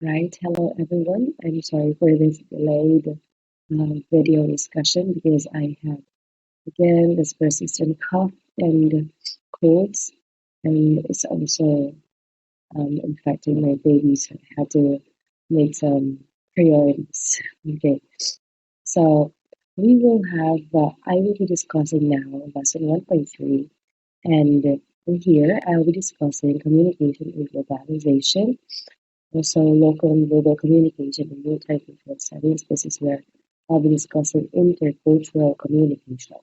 Right. Hello, everyone. I'm sorry for this delayed video discussion because I had again this persistent cough and colds, and it's also infecting my baby, so I had to make some priorities. Okay, so we will have. I will be discussing now lesson 1.3, and here I'll be discussing communication and globalization, also, local and global communication in multicultural settings. This is where I'll be discussing intercultural communication.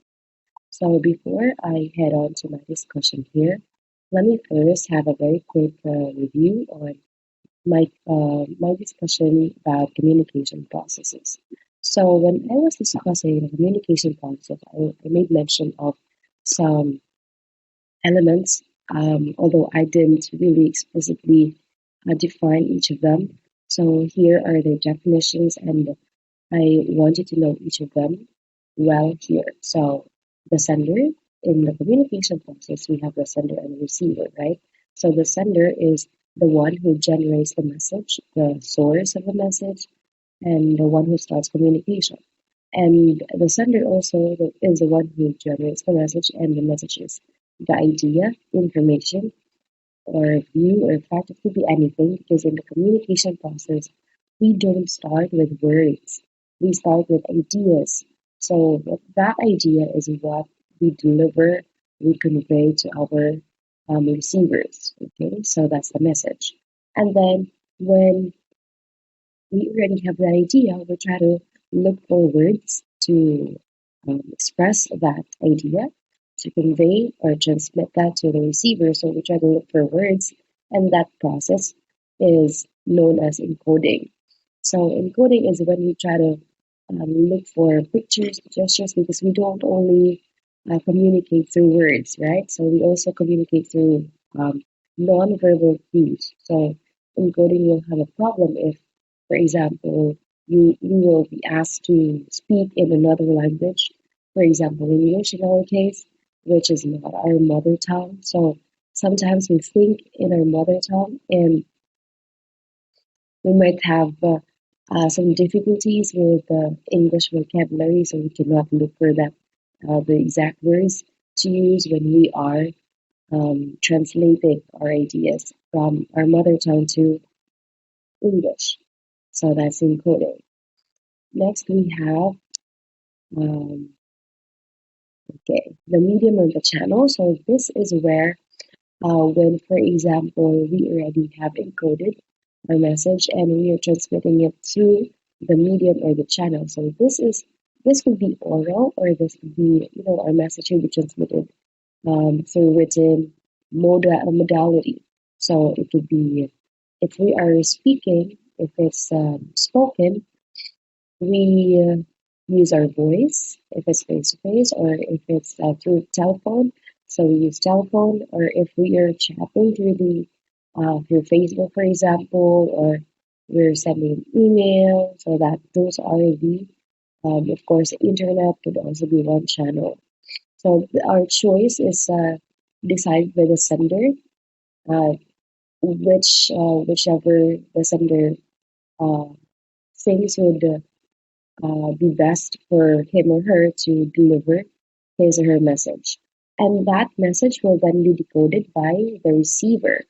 So, before I head on to my discussion here, let me first have a very quick review on my discussion about communication processes. So, when I was discussing the communication process, I made mention of some elements, although I didn't really explicitly define each of them. So here are the definitions, and I want you to know each of them well here. So the sender, in the communication process, we have the sender and the receiver, right? So the sender is the one who generates the message, the source of the message, and the one who starts communication. And the sender also is the one who generates the message, and the message is the idea, information, or view or fact. It could be anything because in the communication process, we don't start with words. We start with ideas. So that idea is what we deliver, we convey to our receivers. Okay, so that's the message. And then when we already have the idea, we try to look for words to express that idea, to convey or transmit that to the receiver. So we try to look for words, and that process is known as encoding. So encoding is when we try to look for pictures, gestures, because we don't only communicate through words, right? So we also communicate through non-verbal cues. So encoding will have a problem if, for example, you will be asked to speak in another language. For example, English in our case, which is not our mother tongue. So sometimes we think in our mother tongue, and we might have some difficulties with the English vocabulary, so we cannot look for the exact words to use when we are translating our ideas from our mother tongue to English. So that's encoding. Next, we have okay, the medium or the channel. So this is where when, for example, we already have encoded our message and we are transmitting it through the medium or the channel. So this could be oral, or this could be, our message will be transmitted through written modality. So it could be, if we are speaking, if it's spoken, we use our voice if it's face to face, or if it's through telephone. So we use telephone, or if we are chatting through Facebook, for example, or we're sending an email. So that those are the of course, the internet could also be one channel. So our choice is decided by the sender, uh, whichever the sender uh, thinks would be best for him or her to deliver his or her message. And that message will then be decoded by the receiver.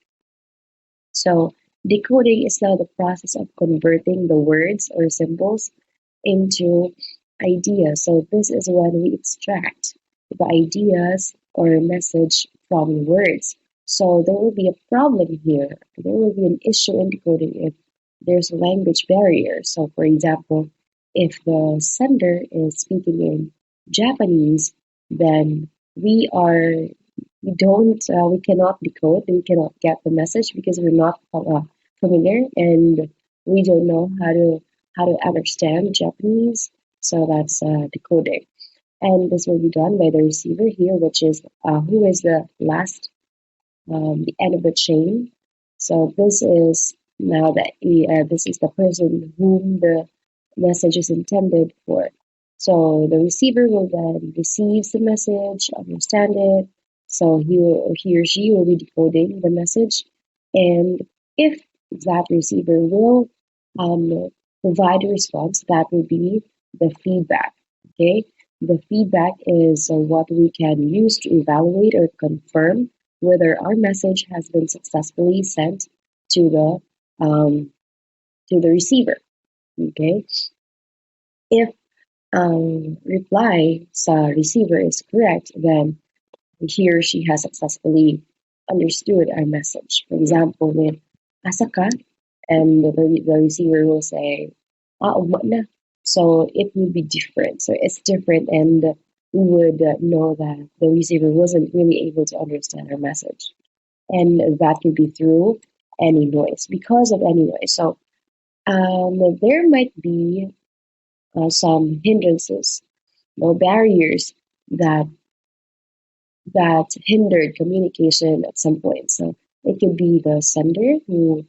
So, decoding is now the process of converting the words or symbols into ideas. So, this is when we extract the ideas or message from words. So, there will be a problem here. There will be an issue in decoding if there's a language barrier. So, for example, if the sender is speaking in Japanese, then we are we cannot decode, we cannot get the message because we're not familiar, and we don't know how to understand Japanese. So that's decoding, and this will be done by the receiver here, which is who is the last, the end of the chain. So this is now that this is the person whom the message is intended for. So the receiver will then receive the message, understand it. So he or she will be decoding the message, and if that receiver will provide a response, that will be the feedback. Okay, the feedback is what we can use to evaluate or confirm whether our message has been successfully sent to the receiver. Okay, if reply sa receiver is correct, then he or she has successfully understood our message. For example, with asa ka, and the receiver will say, ugma na. So it would be different. So it's different, and we would know that the receiver wasn't really able to understand our message. And that could be through any noise, because of any noise. So there might be some hindrances or barriers that hindered communication at some point. So it could be the sender who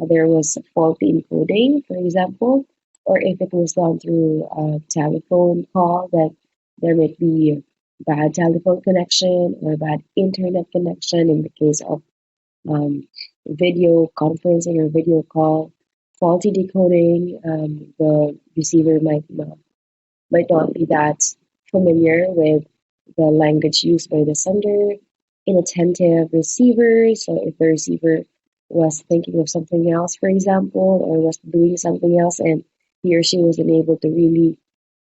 there was a faulty encoding, for example, or if it was done through a telephone call, that there might be bad telephone connection or bad internet connection in the case of video conferencing or video call. Faulty decoding, the receiver might not be that familiar with the language used by the sender. Inattentive receiver, so if the receiver was thinking of something else, for example, or was doing something else, and he or she wasn't able to really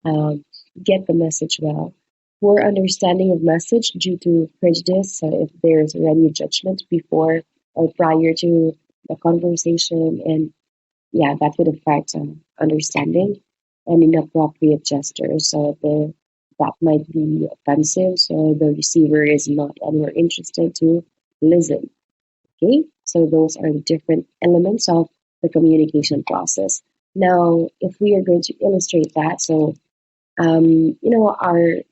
um, get the message well. Poor understanding of message due to prejudice, so if there's already a judgment before or prior to the conversation, and yeah, that could affect understanding and inappropriate gestures. So that might be offensive. So the receiver is not anywhere interested to listen. Okay, so those are the different elements of the communication process. Now, if we are going to illustrate that, so our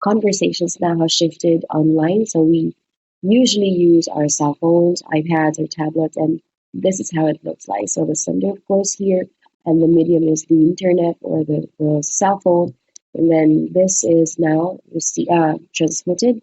conversations now have shifted online. So we usually use our cell phones, iPads, or tablets, and this is how it looks like. So the sender, of course, here, and the medium is the internet or the cell phone. And then this is now transmitted.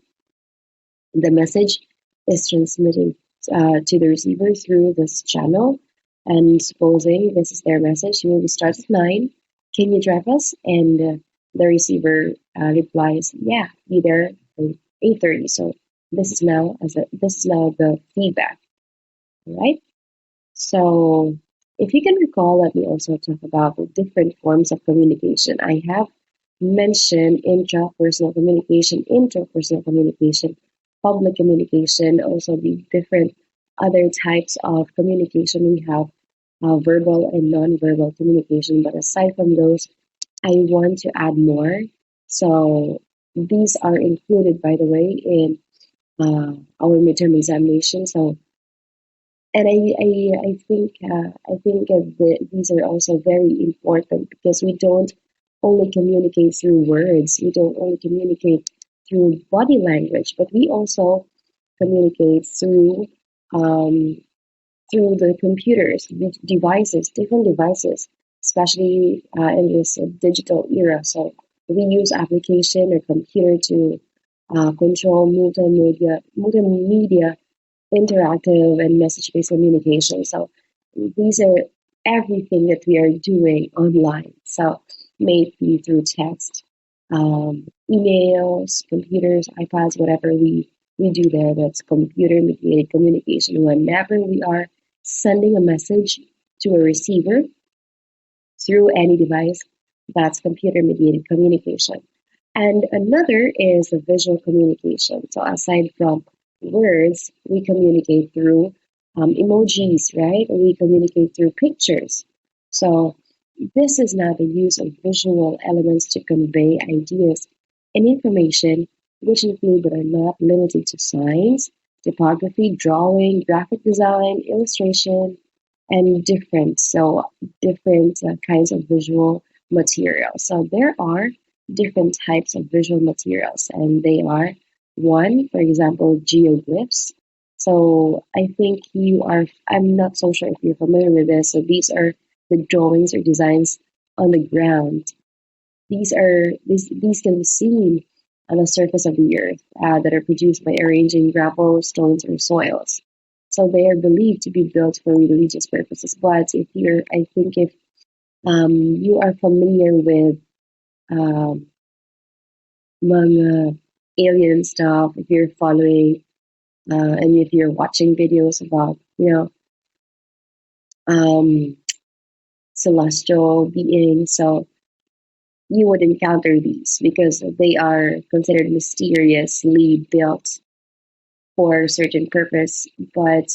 The message is transmitted to the receiver through this channel. And supposing this is their message, maybe starts at 9. Can you drive us? And the receiver replies, yeah, be there at 8:30. So this is now the feedback, all right? So if you can recall, let me also talk about the different forms of communication. I have mentioned intrapersonal communication, interpersonal communication, public communication, also the different other types of communication we have, verbal and non-verbal communication. But aside from those, I want to add more. So these are included, by the way, in our midterm examination. So and I think these are also very important because we don't only communicate through words, we don't only communicate through body language, but we also communicate um, through the computers, devices, different devices, especially in this digital era. So we use application or computer to control multimedia interactive and message-based communication. So these are everything that we are doing online. So may it be through text, emails, computers, iPads, whatever we do there, that's computer mediated communication. Whenever we are sending a message to a receiver through any device, that's computer mediated communication. And another is the visual communication. So aside from words, we communicate through emojis, right? We communicate through pictures. So this is now the use of visual elements to convey ideas and information, which include but are not limited to signs, typography, drawing, graphic design, illustration, and different kinds of visual materials. So there are different types of visual materials, and they are one, for example, geoglyphs. So I think I'm not so sure if you're familiar with this. So these are the drawings or designs on the ground. These can be seen on the surface of the earth that are produced by arranging gravel, stones, or soils. So they are believed to be built for religious purposes. But I think if you are familiar with um, mga alien stuff, if you're following and if you're watching videos about, um, celestial beings, so you would encounter these because they are considered mysteriously built for a certain purpose, but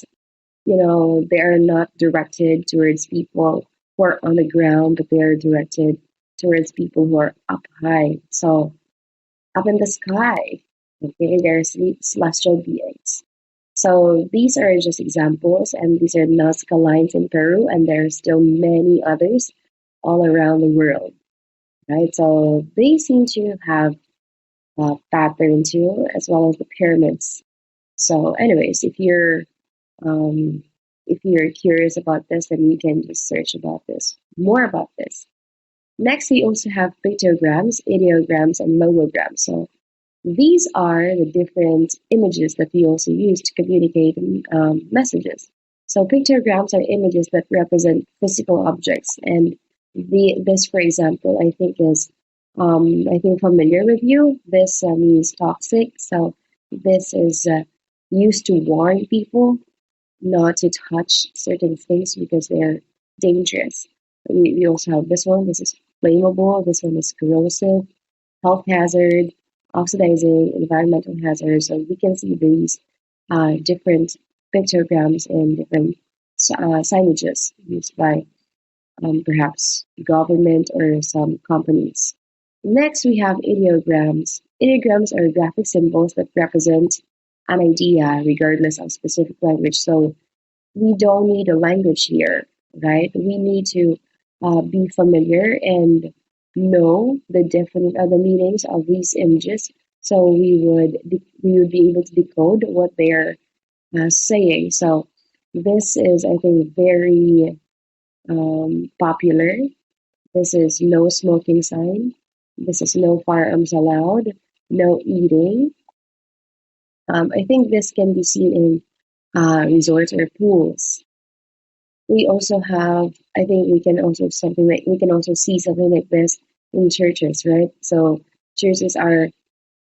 they are not directed towards people who are on the ground, but they are directed towards people who are up high. So up in the sky, okay, there's celestial beings. So these are just examples, and these are Nazca lines in Peru, and there are still many others all around the world, right? So they seem to have a pattern too, as well as the pyramids. So, anyways, um, if you're curious about this, then you can just search about this more about this. Next, we also have pictograms, ideograms, and logograms. So these are the different images that we also use to communicate messages. So pictograms are images that represent physical objects, and this, for example, I think familiar with you. This means toxic. So this is used to warn people not to touch certain things because they're dangerous. We also have this one. This is flammable. This one is corrosive, health hazard, oxidizing, environmental hazard. So we can see these different pictograms and different signages used by perhaps government or some companies. Next, we have ideograms. Ideograms are graphic symbols that represent an idea regardless of specific language. So we don't need a language here, right? We need to be familiar and know the meanings of these images, so we would be able to decode what they're saying. So this is, I think, very popular. This is no smoking sign. This is no firearms allowed. No eating. I think this can be seen in resorts or pools. We also have, I think we can also see something like this in churches, right? So churches are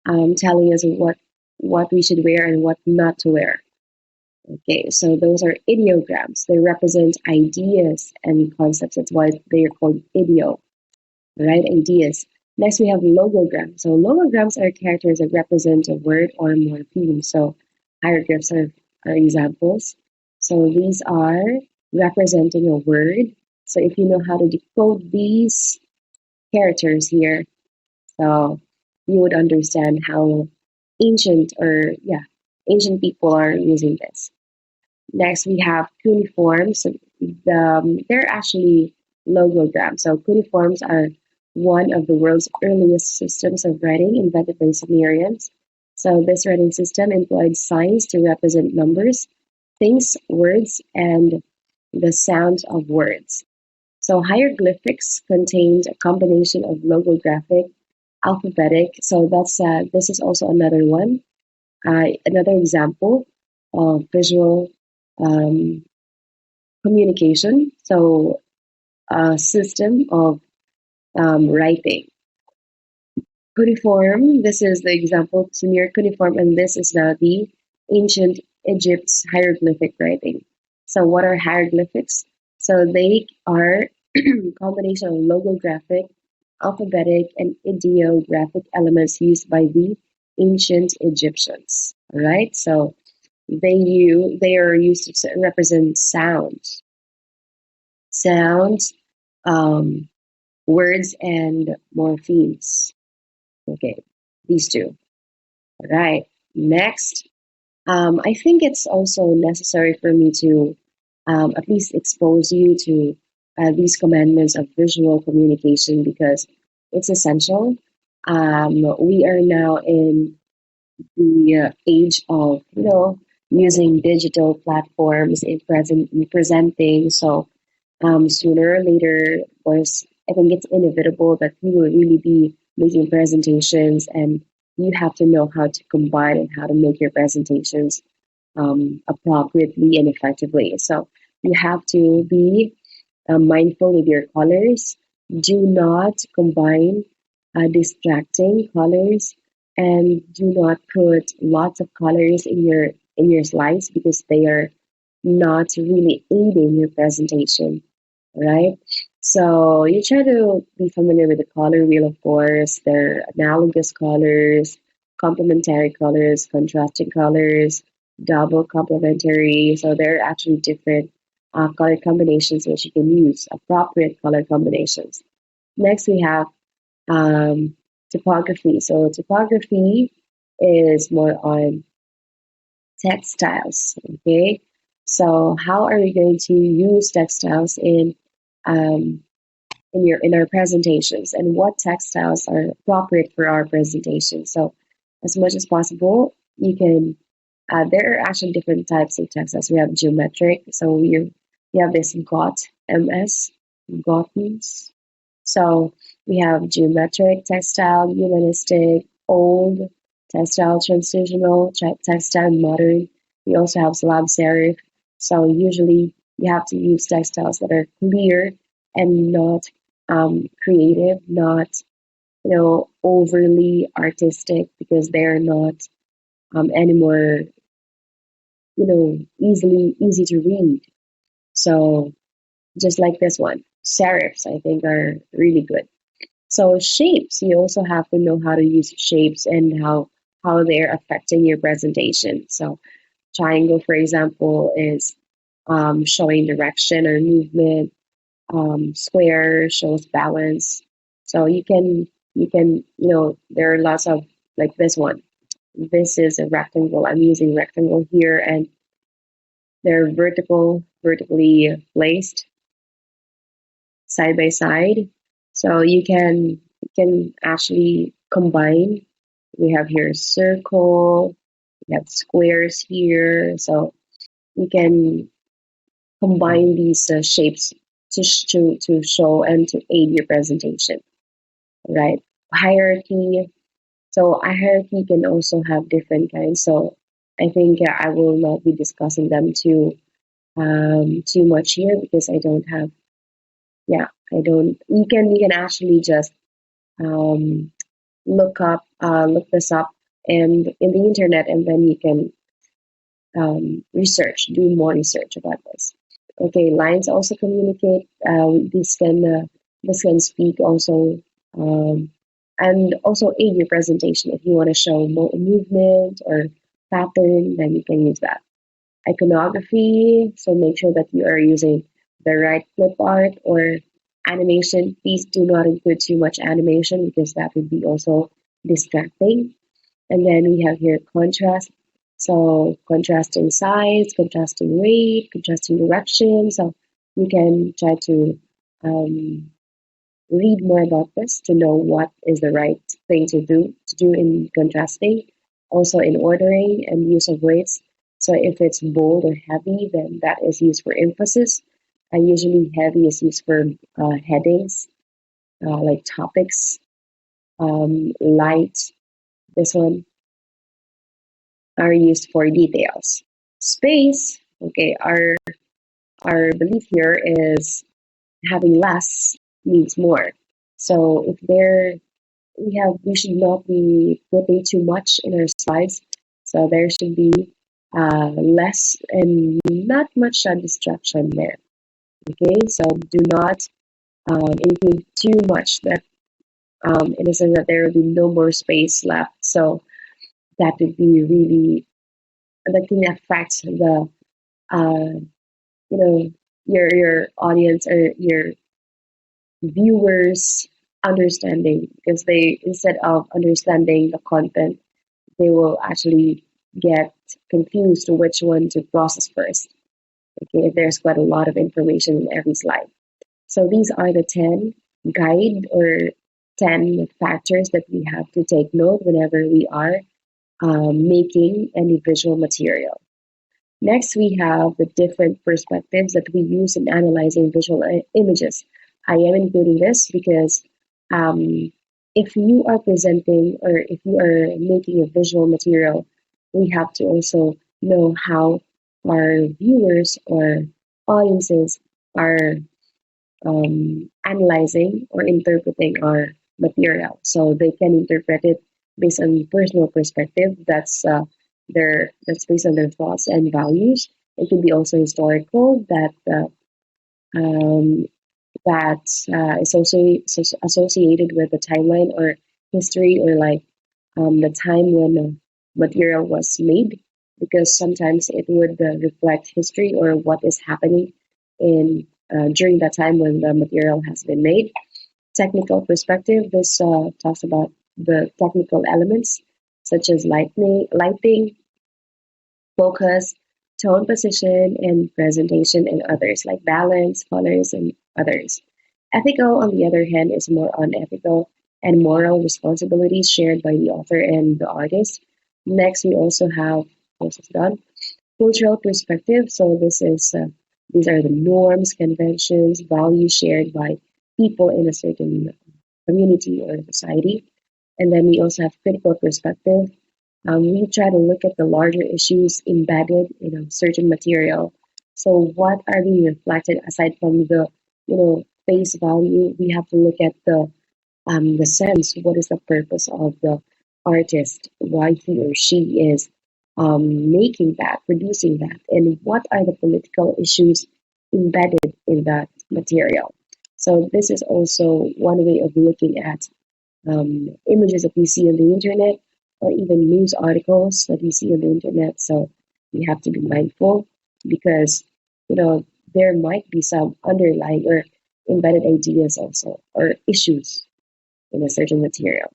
telling us what we should wear and what not to wear. Okay, so those are ideograms. They represent ideas and concepts. That's why they are called ideo, right? Ideas. Next, we have logograms. So logograms are characters that represent a word or more themes. So hieroglyphs are examples. So these are representing a word. So if you know how to decode these characters here, so you would understand how ancient people are using this. Next, we have cuneiforms. So they're actually logograms. So cuneiforms are one of the world's earliest systems of writing invented by Sumerians. So this writing system employed signs to represent numbers, things, words, and the sounds of words. So hieroglyphics contained a combination of logographic, alphabetic. So this is also another one, another example of visual um, communication. So a system of writing. Cuneiform, this is the example Sumer cuneiform, and this is now the ancient Egypt's hieroglyphic writing. So what are hieroglyphics? So they are combination of logographic, alphabetic, and ideographic elements used by the ancient Egyptians. All right, so they are used to represent sounds, um, words, and morphemes. Okay, these two. All right. Next, I think it's also necessary for me to at least expose you to these commandments of visual communication because it's essential. We are now in the age of using digital platforms in presenting. So sooner or later, of course, I think it's inevitable that you will really be making presentations, and you have to know how to combine and how to make your presentations appropriately and effectively. So you have to be mindful with your colors. Do not combine distracting colors, and do not put lots of colors in your slides because they are not really aiding your presentation, right? So you try to be familiar with the color wheel, of course. There are analogous colors, complementary colors, contrasting colors, double complementary. So there are actually different color combinations which you can use, appropriate color combinations. Next, we have um, typography. So typography is more on textiles. Okay, so how are we going to use textiles um, in our presentations, and what textiles are appropriate for our presentation? So, as much as possible, you can. There are actually different types of textiles. We have geometric. So we have this GOTMs. So we have geometric textile, humanistic, old textile, transitional textile, and modern. We also have slab serif. So usually you have to use textiles that are clear and not creative, not overly artistic because they're not anymore easy to read. So just like this one, serifs I think are really good. So shapes, you also have to know how to use shapes and how they're affecting your presentation. So triangle, for example, is showing direction or movement. Square shows balance. So there are lots of like this one. This is a rectangle. I'm using rectangle here, and they're vertically placed side by side. So you can actually combine. We have here circle, we have squares here. So you can combine these shapes to show and to aid your presentation, right? Hierarchy. So a hierarchy can also have different kinds. So I think I will not be discussing them too much here because I don't have. Yeah, I don't. You can actually just um, look this up and in the internet, and then you can do more research about this. Okay, lines also communicate. This can speak also, um, and also aid your presentation. If you want to show movement or pattern, then you can use that. Iconography. So make sure that you are using the right clip art or animation. Please do not include too much animation because that would be also distracting. And then we have here contrast. So contrasting size, contrasting weight, contrasting direction. So you can try to um, read more about this to know what is the right thing to do in contrasting. Also in ordering and use of weights. So if it's bold or heavy, then that is used for emphasis. Usually heavy is used for headings, like topics. Light, this one, are used for details. Space, okay, our belief here is having less means more. So if there we should not be putting too much in our slides. So there should be less and not much distraction there. Okay, so do not include too much that in the sense that there will be no more space left. So that would be really that can affect the uh, you know your audience or your viewers understanding because they instead of understanding the content they will actually get confused to which one to process first. Okay, there's quite a lot of information in every slide. So these are the 10 guide or 10 factors that we have to take note whenever we are making any visual material. Next, we have the different perspectives that we use in analyzing visual images. I am including this because um, if you are presenting or if you are making a visual material, we have to also know how our viewers or audiences are analyzing or interpreting our material. So they can interpret it based on personal perspective. That's based on their thoughts and values. It can be also historical um, is also associated with the timeline or history or like the time when material was made, because sometimes it would reflect history or what is happening in during that time when the material has been made. Technical perspective, this talks about the technical elements such as lighting, focus, tone, position, and presentation, and others like balance, colors, and others. Ethical, on the other hand, is more on ethical and moral responsibilities shared by the author and the artist. Next, we also have this is done cultural perspective. So these are the norms, conventions, values shared by people in a certain community or society. And then we also have critical perspective. We try to look at the larger issues embedded in a certain material. So what are being reflected aside from the face value? We have to look at the sense. What is the purpose of the artist? Why he or she is making that, producing that, and what are the political issues embedded in that material? So this is also one way of looking at images that we see on the internet or even news articles that we see on the internet. So we have to be mindful because you know there might be some underlying or embedded ideas also or issues in a certain material.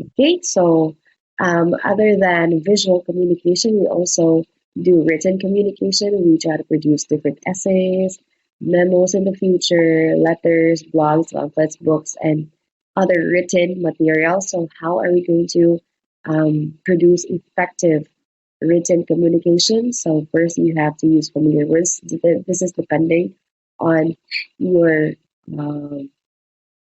Okay, so other than visual communication, we also do written communication. We try to produce different essays, memos in the future, letters, blogs, pamphlets, books, and other written materials. So, how are we going to produce effective written communication? So, first, you have to use familiar words. This is depending on your um,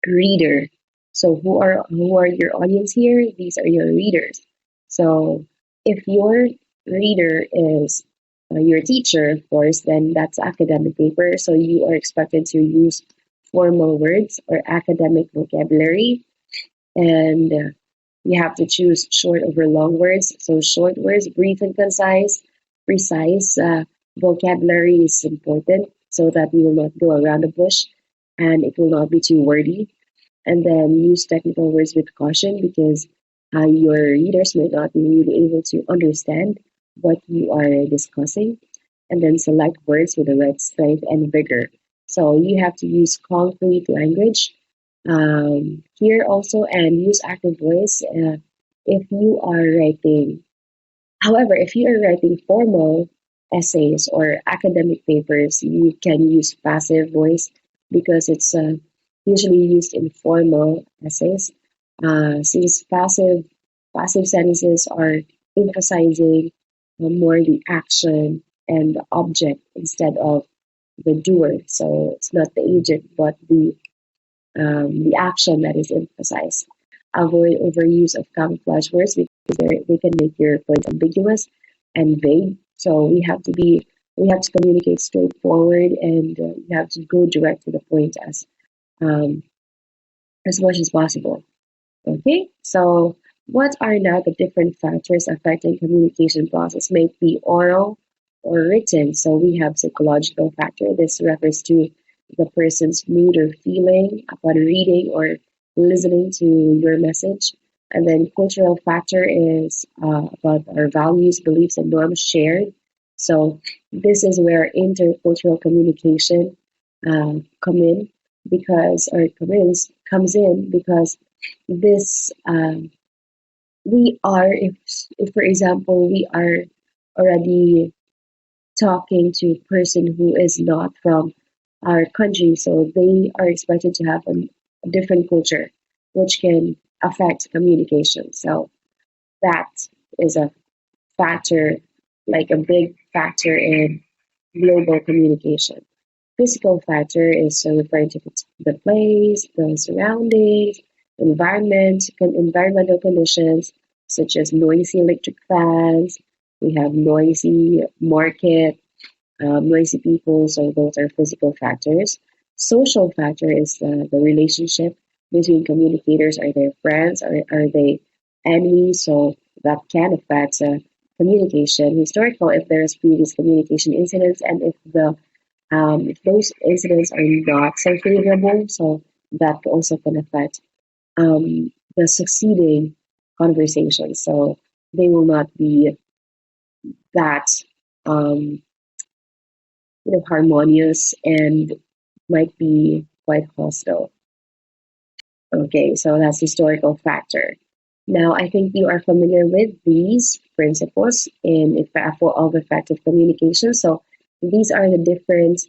reader. So who are your audience here? These are your readers. So if your reader is your teacher, of course, then that's academic paper. So you are expected to use formal words or academic vocabulary, and you have to choose short over long words. So short words, brief and concise, precise vocabulary is important so that you will not go around the bush and it will not be too wordy, and then use technical words with caution because your readers might not be really able to understand what you are discussing, and then select words with the right strength and vigor. So you have to use concrete language here also and use active voice if you are writing. However, if you are writing formal essays or academic papers, you can use passive voice because it's usually used in formal essays. Since passive sentences are emphasizing more the action and the object instead of the doer. So it's not the agent, but the action that is emphasized. Avoid overuse of camouflage words because they can make your points ambiguous and vague. So we have to communicate straightforward, and we have to go direct to the point um, as much as possible. Okay, so what are now the different factors affecting communication process? May it be oral or written. So we have psychological factor. This refers to the person's mood or feeling upon reading or listening to your message. And then cultural factor is about our values, beliefs, and norms shared. So this is where intercultural communication come in because or comes in because this we are if for example we are already talking to a person who is not from our country, so they are expected to have a different culture which can affect communication. So that is a factor, like a big factor in global communication. Physical factor is so referring to the place, the surroundings, environmental conditions such as noisy electric fans, We have noisy market, noisy people, so those are physical factors. Social factor is the relationship between communicators. Are they friends? Are they enemies? So that can affect communication. Historical, if there's previous communication incidents, and if those incidents are not so favorable, so that also can affect the succeeding conversations. So they will not be that um, harmonious and might be quite hostile. Okay, so that's historical factor. Now, I think you are familiar with these principles in for of effective communication. So these are the different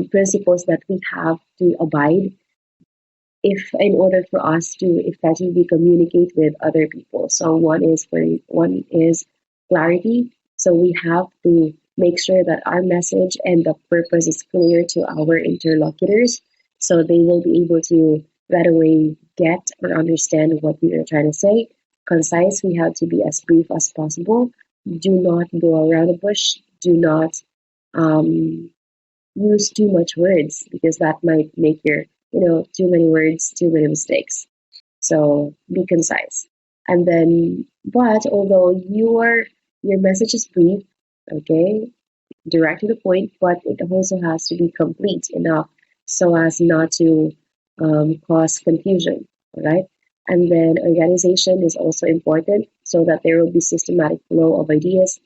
principles that we have to abide if in order for us to effectively communicate with other people. So one is clarity. So we have to make sure that our message and the purpose is clear to our interlocutors, so they will be able to right away get or understand what we are trying to say. Concise, we have to be as brief as possible. Do not go around the bush. Do not um, use too much words, because that might make too many words, too many mistakes. So be concise. And then, but although your message is brief, okay, direct to the point, but it also has to be complete enough so as not to cause confusion, all right? And then organization is also important, so that there will be systematic flow of ideas,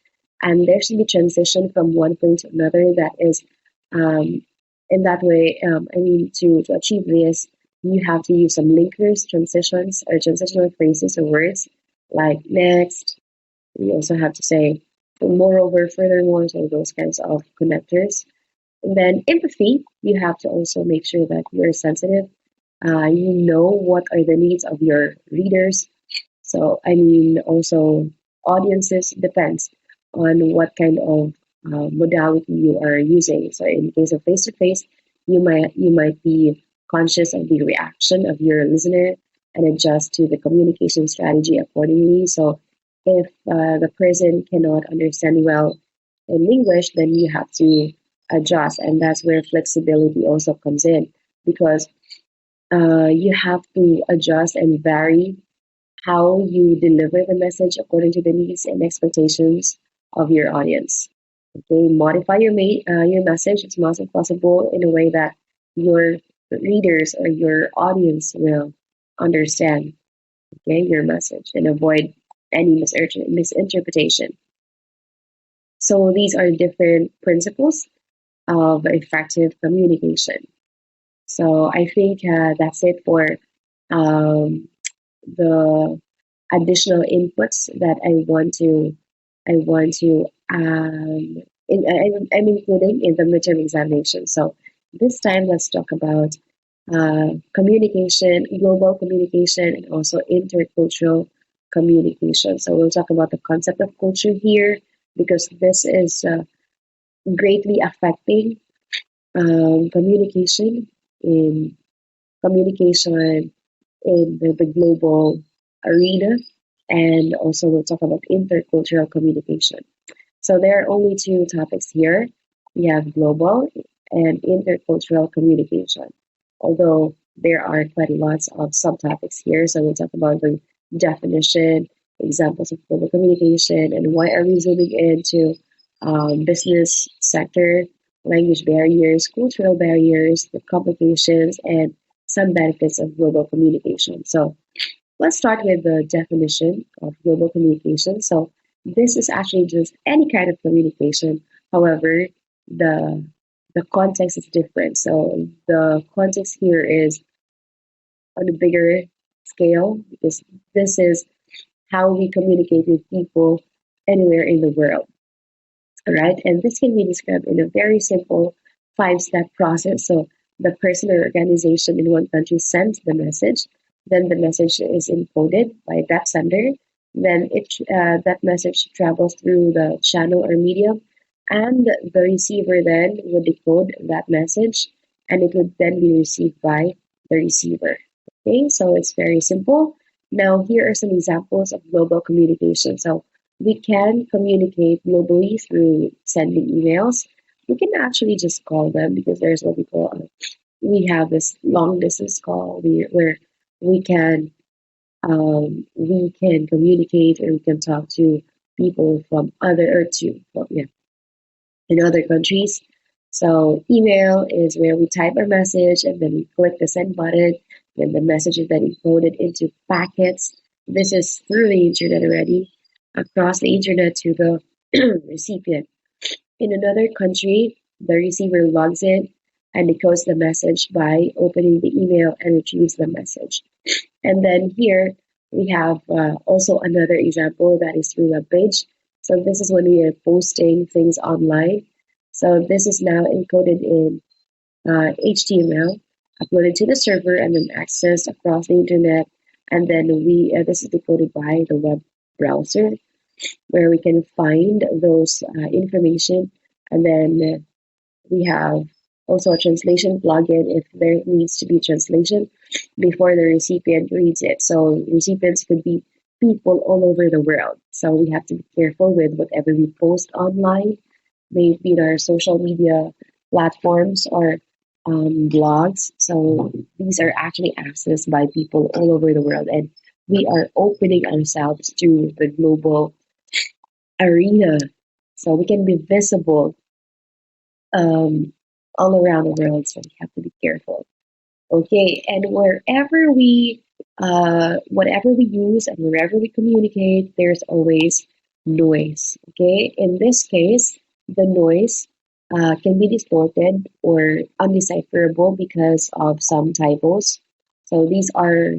and there should be transition from one point to another. That is, um, in that way, to achieve this, you have to use some linkers, transitions, or transitional phrases or words like next. We also have to say moreover, furthermore, so those kinds of connectors. And then empathy, you have to also make sure that you're sensitive. You know what are the needs of your readers. So, also audiences depends on what kind of modality you are using. So, in case of face to face, you might be conscious of the reaction of your listener and adjust to the communication strategy accordingly. So, if the person cannot understand well in English, then you have to adjust, and that's where flexibility also comes in, because you have to adjust and vary how you deliver the message according to the needs and expectations of your audience. Okay, modify your message as much as possible in a way that your readers or your audience will understand. Okay, your message, and avoid any misinterpretation. So these are different principles of effective communication. So I think that's it for um, the additional inputs that I'm including in the midterm examination. So this time, let's talk about communication, global communication, and also intercultural communication. So we'll talk about the concept of culture here, because this is greatly affecting communication in communication in the global arena, and also we'll talk about intercultural communication. So there are only two topics here. We have global and intercultural communication, although there are quite lots of subtopics here. So we'll talk about the definition, examples of global communication, and why are we zooming into business sector, language barriers, cultural barriers, the complications, and some benefits of global communication. So let's start with the definition of global communication. So this is actually just any kind of communication. However, the the context is different. So the context here is on a bigger scale, because this is how we communicate with people anywhere in the world. All right, and this can be described in a very simple five-step process. So the person or organization in one country sends the message, then the message is encoded by that sender, then that message travels through the channel or medium, and the receiver then would decode that message, and it would then be received by the receiver. Okay, so it's very simple. Now here are some examples of global communication. So we can communicate globally through sending emails. We can actually just call them because there's what we call we have this long distance call where we can we can communicate or we can talk to people from other or to well, yeah, in other countries. So email is where we type a message and then we click the send button, then the message is then encoded into packets. This is through the internet already, across the internet to the recipient. In another country, the receiver logs in and decodes the message by opening the email and retrieves the message. And then here we have also another example that is through web page. So this is when we are posting things online. So this is now encoded in HTML, uploaded to the server, and then accessed across the internet. And then we this is decoded by the web browser, where we can find those information. And then we have also a translation plugin if there needs to be translation before the recipient reads it. So recipients could be people all over the world. So we have to be careful with whatever we post online, maybe in our social media platforms or blogs. So these are actually accessed by people all over the world, and we are opening ourselves to the global arena. So we can be visible um, all around the world. So we have to be careful. Okay, and whatever we use and wherever we communicate, there's always noise. Okay, in this case, the noise can be distorted or undecipherable because of some typos. So these are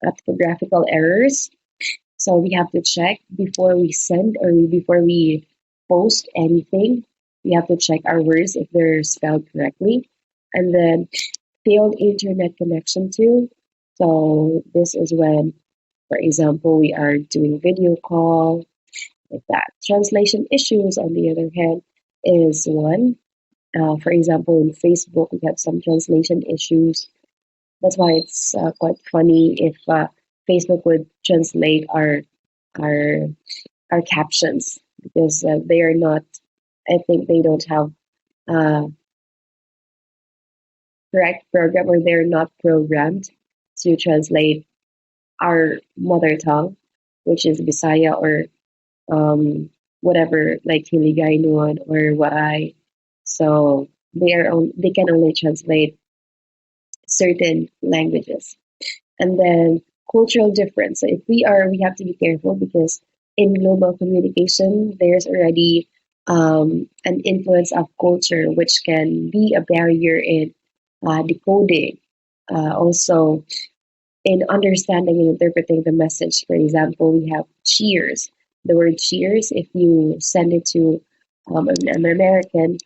typographical errors. So we have to check before we send or before we post anything. We have to check our words if they're spelled correctly. And then failed internet connection too. So this is when, for example, we are doing video call like that. Translation issues, on the other hand, is one. For example, in Facebook, we have some translation issues. That's why it's quite funny if Facebook would translate our our captions because they are not. I think they don't have uh, correct program or they're not programmed to translate our mother tongue, which is Bisaya or whatever, like Hiligaynon or Waray. So they can only translate certain languages. And then cultural difference. So if we have to be careful because in global communication, there's already an influence of culture, which can be a barrier in decoding. Also, in understanding and interpreting the message. For example, we have cheers. The word cheers, if you send it to an American,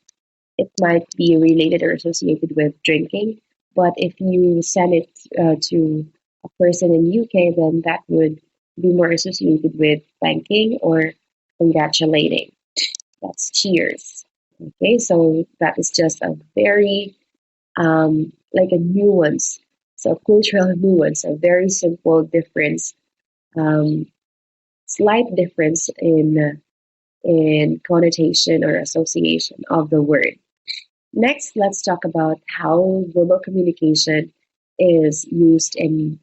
it might be related or associated with drinking. But if you send it to a person in UK, then that would be more associated with thanking or congratulating. That's cheers. Okay, so that is just a very like a nuance. So cultural nuance, a very simple difference, um, slight difference in connotation or association of the word. Next, let's talk about how global communication is used in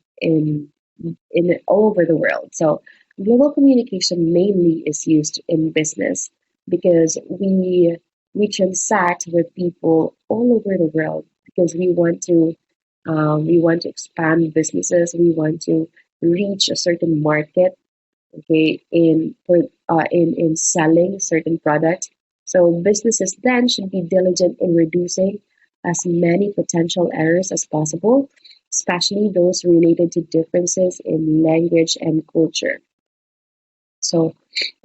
all over the world. So global communication mainly is used in business because we transact with people all over the world because we want to expand businesses. We want to reach a certain market. Okay, in selling certain products. So businesses then should be diligent in reducing as many potential errors as possible, especially those related to differences in language and culture. So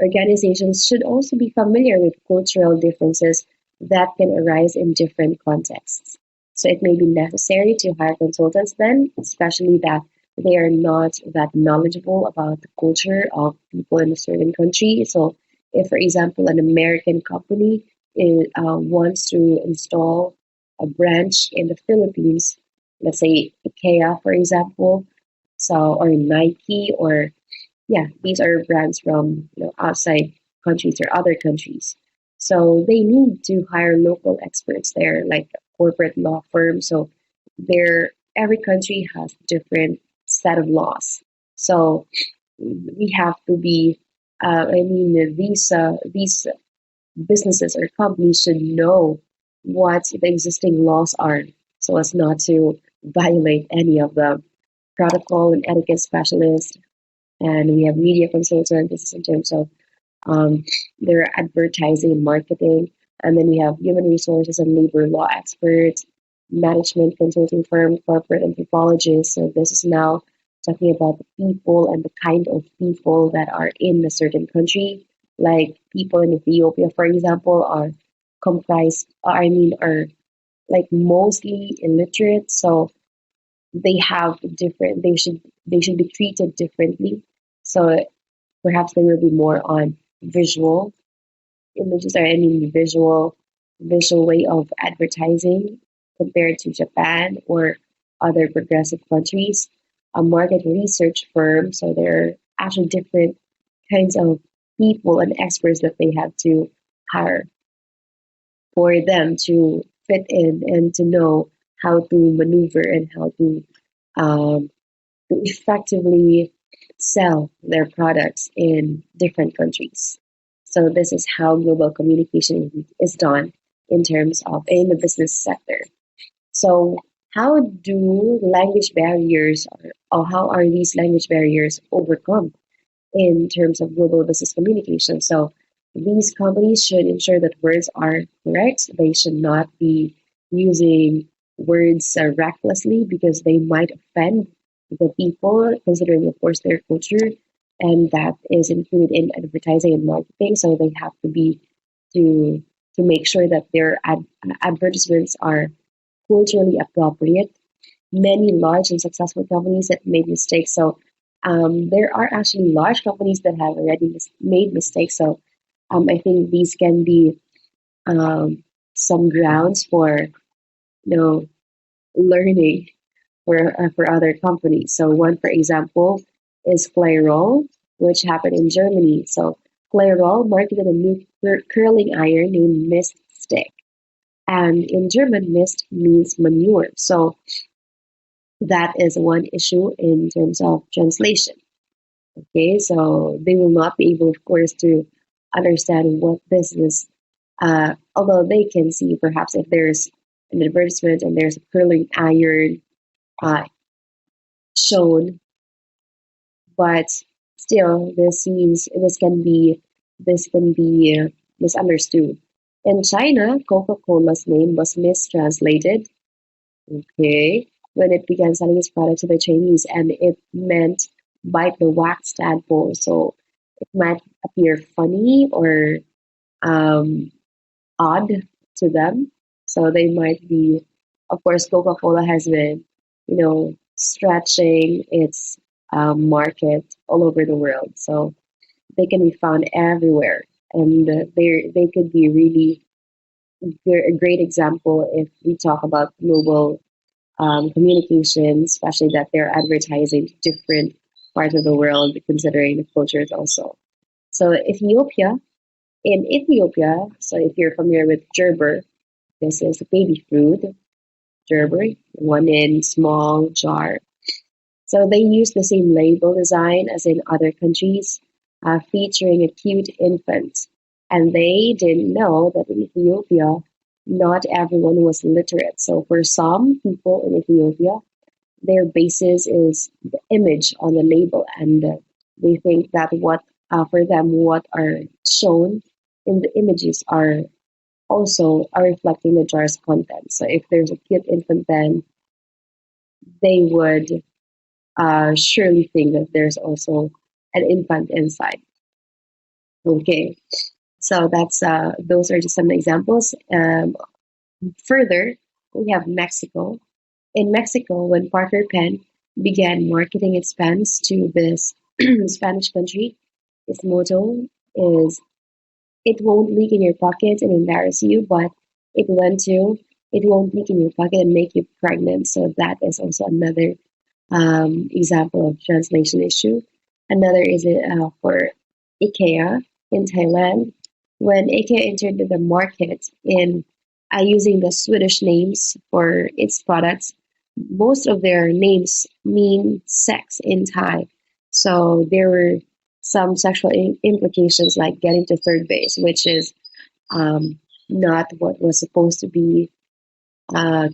organizations should also be familiar with cultural differences that can arise in different contexts. So it may be necessary to hire consultants then, especially that they are not that knowledgeable about the culture of people in a certain country. So if, for example, an American company wants to install a branch in the Philippines, let's say IKEA, for example, so or Nike or yeah, these are brands from outside countries or other countries. So they need to hire local experts there, like corporate law firms. So there, every country has different set of laws. So we have to be. I mean, these businesses or companies should know what the existing laws are, so as not to violate any of them. Protocol and etiquette specialists, and we have media consultants. This is in terms of um, their advertising and marketing. And then we have human resources and labor law experts, management consulting firm, corporate anthropologists. So this is now talking about the people and the kind of people that are in a certain country. Like people in Ethiopia, for example, are comprised, I mean, are like mostly illiterate. So they have different, they should be treated differently. So perhaps they will be more on visual images, or any visual way of advertising compared to Japan or other progressive countries. A market research firm, so there are actually different kinds of people and experts that they have to hire for them to fit in and to know how to maneuver and how um, to effectively sell their products in different countries. So this is how global communication is done in terms of in the business sector. So how do language barriers or how are these language barriers overcome in terms of global business communication? So these companies should ensure that words are correct. They should not be using words recklessly because they might offend the people, considering, of course, their culture, and that is included in advertising and marketing. So they have to be to to make sure that their advertisements are culturally appropriate. Many large and successful companies that made mistakes. So there are actually large companies that have already made mistakes. So I think these can be um, some grounds for learning for other companies. So one, for example, is Clairol, which happened in Germany. So Clairol marketed a new curling iron named Mist Stick, and in German, mist means manure. So that is one issue in terms of translation. Okay, so they will not be able, of course, to understand what this is. Although they can see perhaps if there's an advertisement and there's a curling iron uh, shown, but still, this can be misunderstood. In China, Coca-Cola's name was mistranslated. Okay, when it began selling its product to the Chinese, and it meant bite the wax tadpole. So it might appear funny or um, odd to them. So they might be, of course, Coca Cola has been, stretching its market all over the world. So they can be found everywhere. And they could be really a great example if we talk about global communication, especially that they're advertising to different parts of the world, considering the cultures also. So in Ethiopia, so if you're familiar with gerber, this is a baby food, gerber, one in small jar. So they use the same label design as in other countries, featuring a cute infant. And they didn't know that in Ethiopia, not everyone was literate. So for some people in Ethiopia, their basis is the image on the label, and they think that for them what are shown in the images are reflecting the jar's content. So if there's a cute infant, then they would surely think that there's also an infant inside. Okay, so that's those are just some examples. Further, we have Mexico. In Mexico, when Parker Pen began marketing its pens to this Spanish country, its motto is "It won't leak in your pocket and embarrass you, but it won't leak in your pocket and make you pregnant." So that is also another example of translation issue. Another is for IKEA in Thailand. When IKEA entered the market in using the Swedish names for its products, most of their names mean sex in Thai. So there were some sexual implications like getting to third base, which is um, not what was supposed to be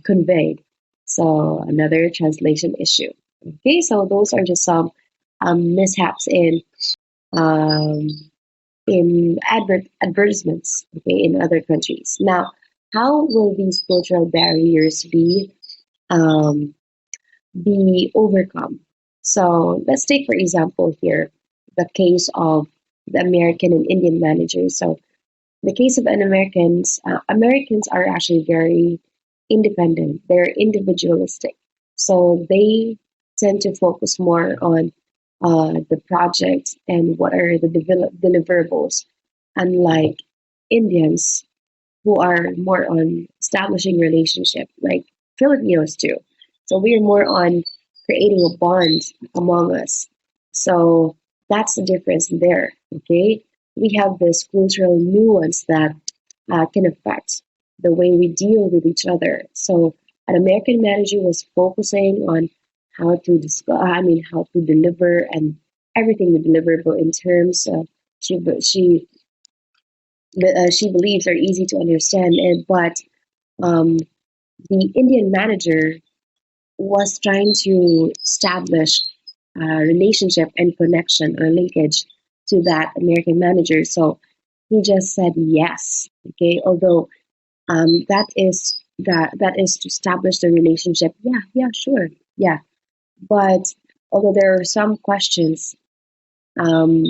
conveyed. So another translation issue. Okay, so those are just some mishaps um, in advertisements. Okay, in other countries. Now, how will these cultural barriers um, be overcome? So let's take for example here the case of the American and Indian managers. So the case of an Americans are actually very independent. They're individualistic, so they tend to focus more on the project and what are the deliverables, unlike Indians who are more on establishing relationship, like Filipinos do. So we are more on creating a bond among us. So that's the difference there. Okay, we have this cultural nuance that can affect the way we deal with each other. So an American manager was focusing on how to discuss, how to deliver and everything deliverable in terms. She she believes are easy to understand, but um, the Indian manager was trying to establish a relationship and connection or linkage to that American manager. So he just said yes. Okay, although that is to establish the relationship. Yeah, yeah, sure, yeah. But although there are some questions um,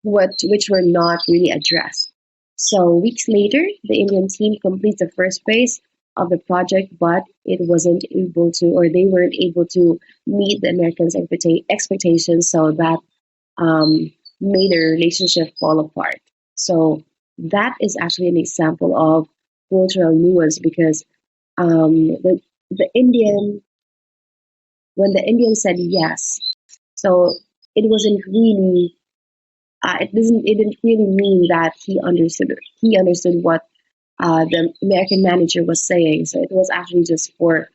which were not really addressed. So weeks later, the Indian team completes the first phase of the project, but it wasn't able to, or they weren't able to meet the Americans' expectations. So that um, made their relationship fall apart. So that is actually an example of cultural nuance because the Indian when the Indian said yes, so it wasn't really it didn't really mean that he understood what the American manager was saying. So it was actually just for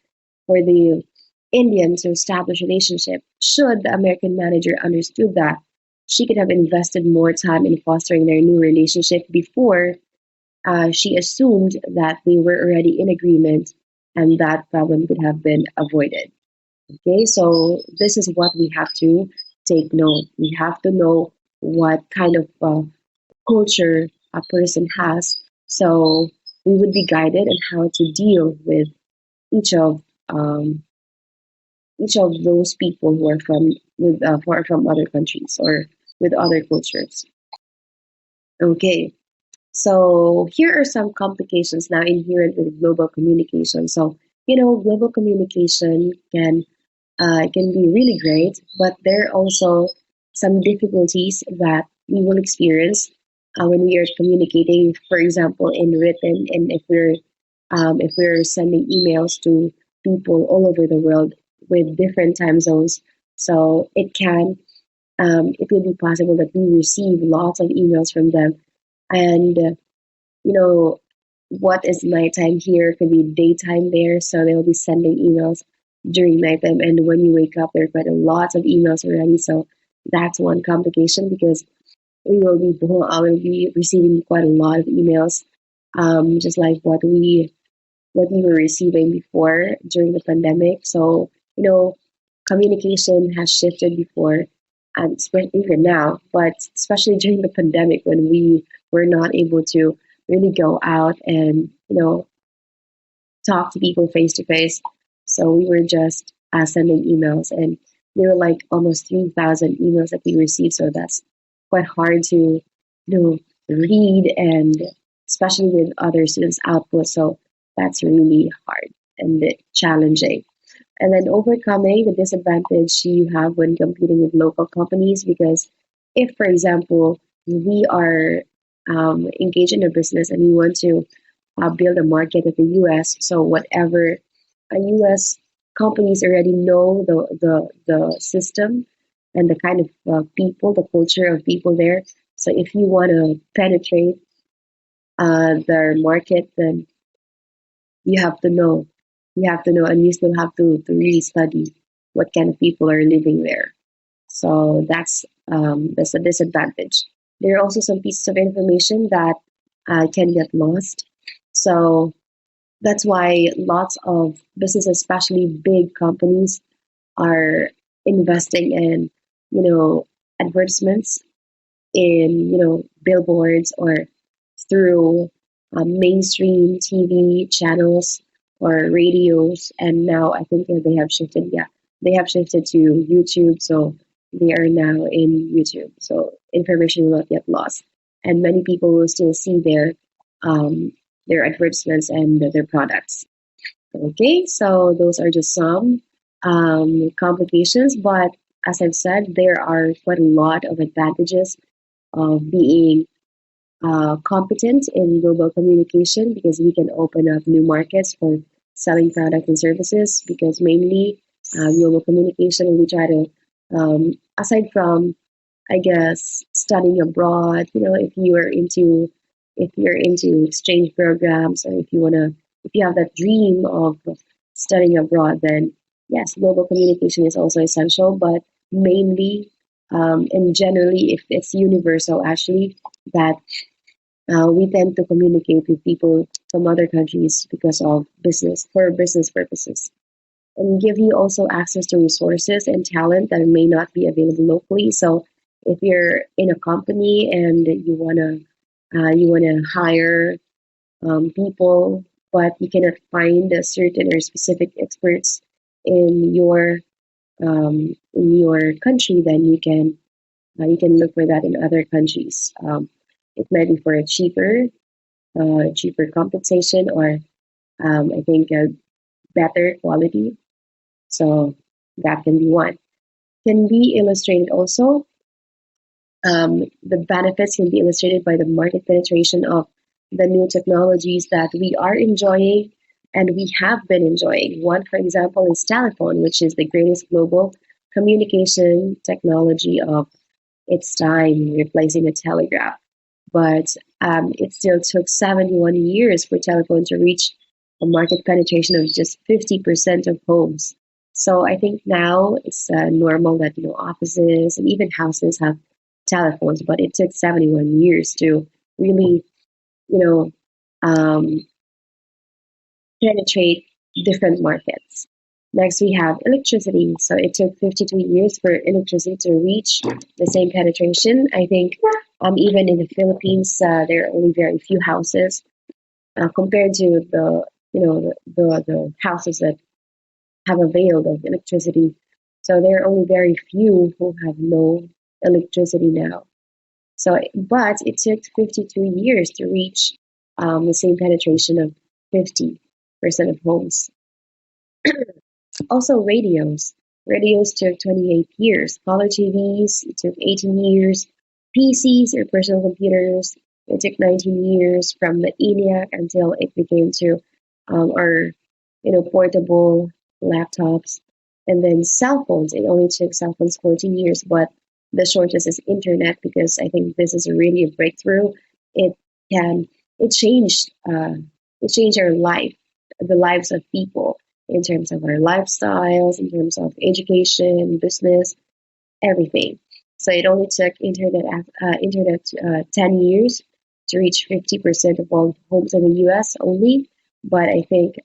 the Indian to establish a relationship. Should the American manager understood that, she could have invested more time in fostering their new relationship before she assumed that they were already in agreement and that problem could have been avoided. Okay, so this is what we have to take note. We have to know what kind of culture a person has, so we would be guided on how to deal with each of um, each of those people who are who are from other countries or with other cultures. Okay, so here are some complications now inherent with global communication. So global communication can be really great, but there are also some difficulties that we will experience when we are communicating, for example, in written, and if we're sending emails to people all over the world with different time zones. So it will be possible that we receive lots of emails from them, and you know what is nighttime here could be daytime there, so they'll be sending emails during nighttime, and when you wake up there are quite a lot of emails already. So that's one complication because I will be receiving quite a lot of emails, just like what we were receiving before during the pandemic. So communication has shifted before, and even now, but especially during the pandemic when we were not able to really go out and talk to people face to face. So we were just sending emails, and there were like almost 3,000 emails that we received. So that's quite hard to read, and especially with other students' output. So that's really hard and challenging. And then overcoming the disadvantage you have when competing with local companies, because if, for example, we are engaged in a business and we want to build a market at the US, so whatever US companies already know the system, and the kind of people, the culture of people there. So if you want to penetrate their market, then you have to know. You have to know, and you still have to really study what kind of people are living there. So that's a disadvantage. There are also some pieces of information that can get lost. So that's why lots of businesses, especially big companies, are investing in, you know, advertisements in, billboards or through mainstream TV channels or radios. And now I think they have shifted, yeah, they have shifted to YouTube. So they are now in YouTube. So information will not get lost. And many people will still see their advertisements and their products. Okay, so those are just some complications, but as I've said, there are quite a lot of advantages of being competent in global communication because we can open up new markets for selling products and services. Because mainly global communication, we try to, aside from, I guess, studying abroad, if you're into exchange programs, or if you have that dream of studying abroad, then yes, global communication is also essential. But mainly, and generally, if it's universal, actually, that we tend to communicate with people from other countries because of for business purposes, and give you also access to resources and talent that may not be available locally. So if you're in a company and you wanna hire people, but you cannot find a certain or specific experts in your country, then you can look for that in other countries. It might be for a cheaper compensation, or I think a better quality. So that can be one. Can be illustrated also. The benefits can be illustrated by the market penetration of the new technologies that we are enjoying and we have been enjoying. One, for example, is telephone, which is the greatest global communication technology of its time, replacing the telegraph. But it still took 71 years for telephone to reach a market penetration of just 50% of homes. So I think now it's normal that offices and even houses have telephones, but it took 71 years to really you know um, penetrate different markets. Next, we have electricity. So it took 52 years for electricity to reach the same penetration. I think even in the Philippines, there are only very few houses compared to the houses that have availed of electricity. So there are only very few who have no electricity now. So, but it took 52 years to reach the same penetration of 50% of homes. Also, radios. Radios took 28 years. Color TVs, it took 18 years. PCs or personal computers, it took 19 years from the ENIAC until it became to our portable laptops. And then cell phones, it only took cell phones 14 years, but the shortest is internet because I think this is really a breakthrough. It can it changed our life, the lives of people in terms of our lifestyles, in terms of education, business, everything. So it only took internet 10 years to reach 50% of all homes in the US only, but I think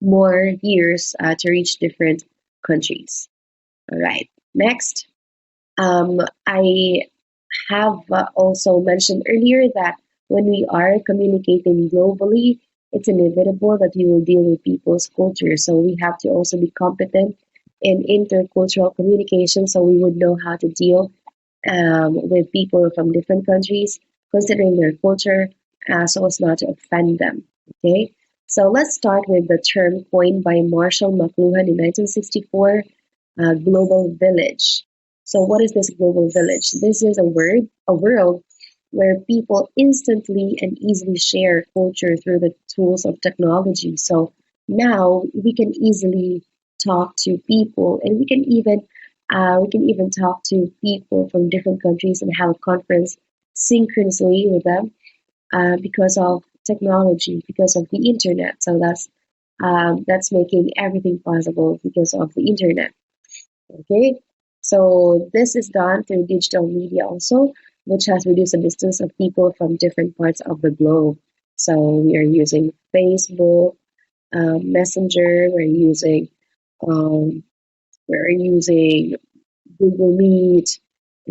more years to reach different countries. All right, next. I have also mentioned earlier that when we are communicating globally, it's inevitable that you will deal with people's culture. So we have to also be competent in intercultural communication so we would know how to deal with people from different countries, considering their culture, so as not to offend them. Okay, so let's start with the term coined by Marshall McLuhan in 1964, global village. So, what is this global village? This is a world where people instantly and easily share culture through the tools of technology. So now we can easily talk to people, and we can even We can even talk to people from different countries and have a conference synchronously with them because of technology, because of the internet. So that's making everything possible because of the internet. Okay, so this is done through digital media also, which has reduced the distance of people from different parts of the globe. So we are using Facebook, Messenger. Um, we're using Google Meet,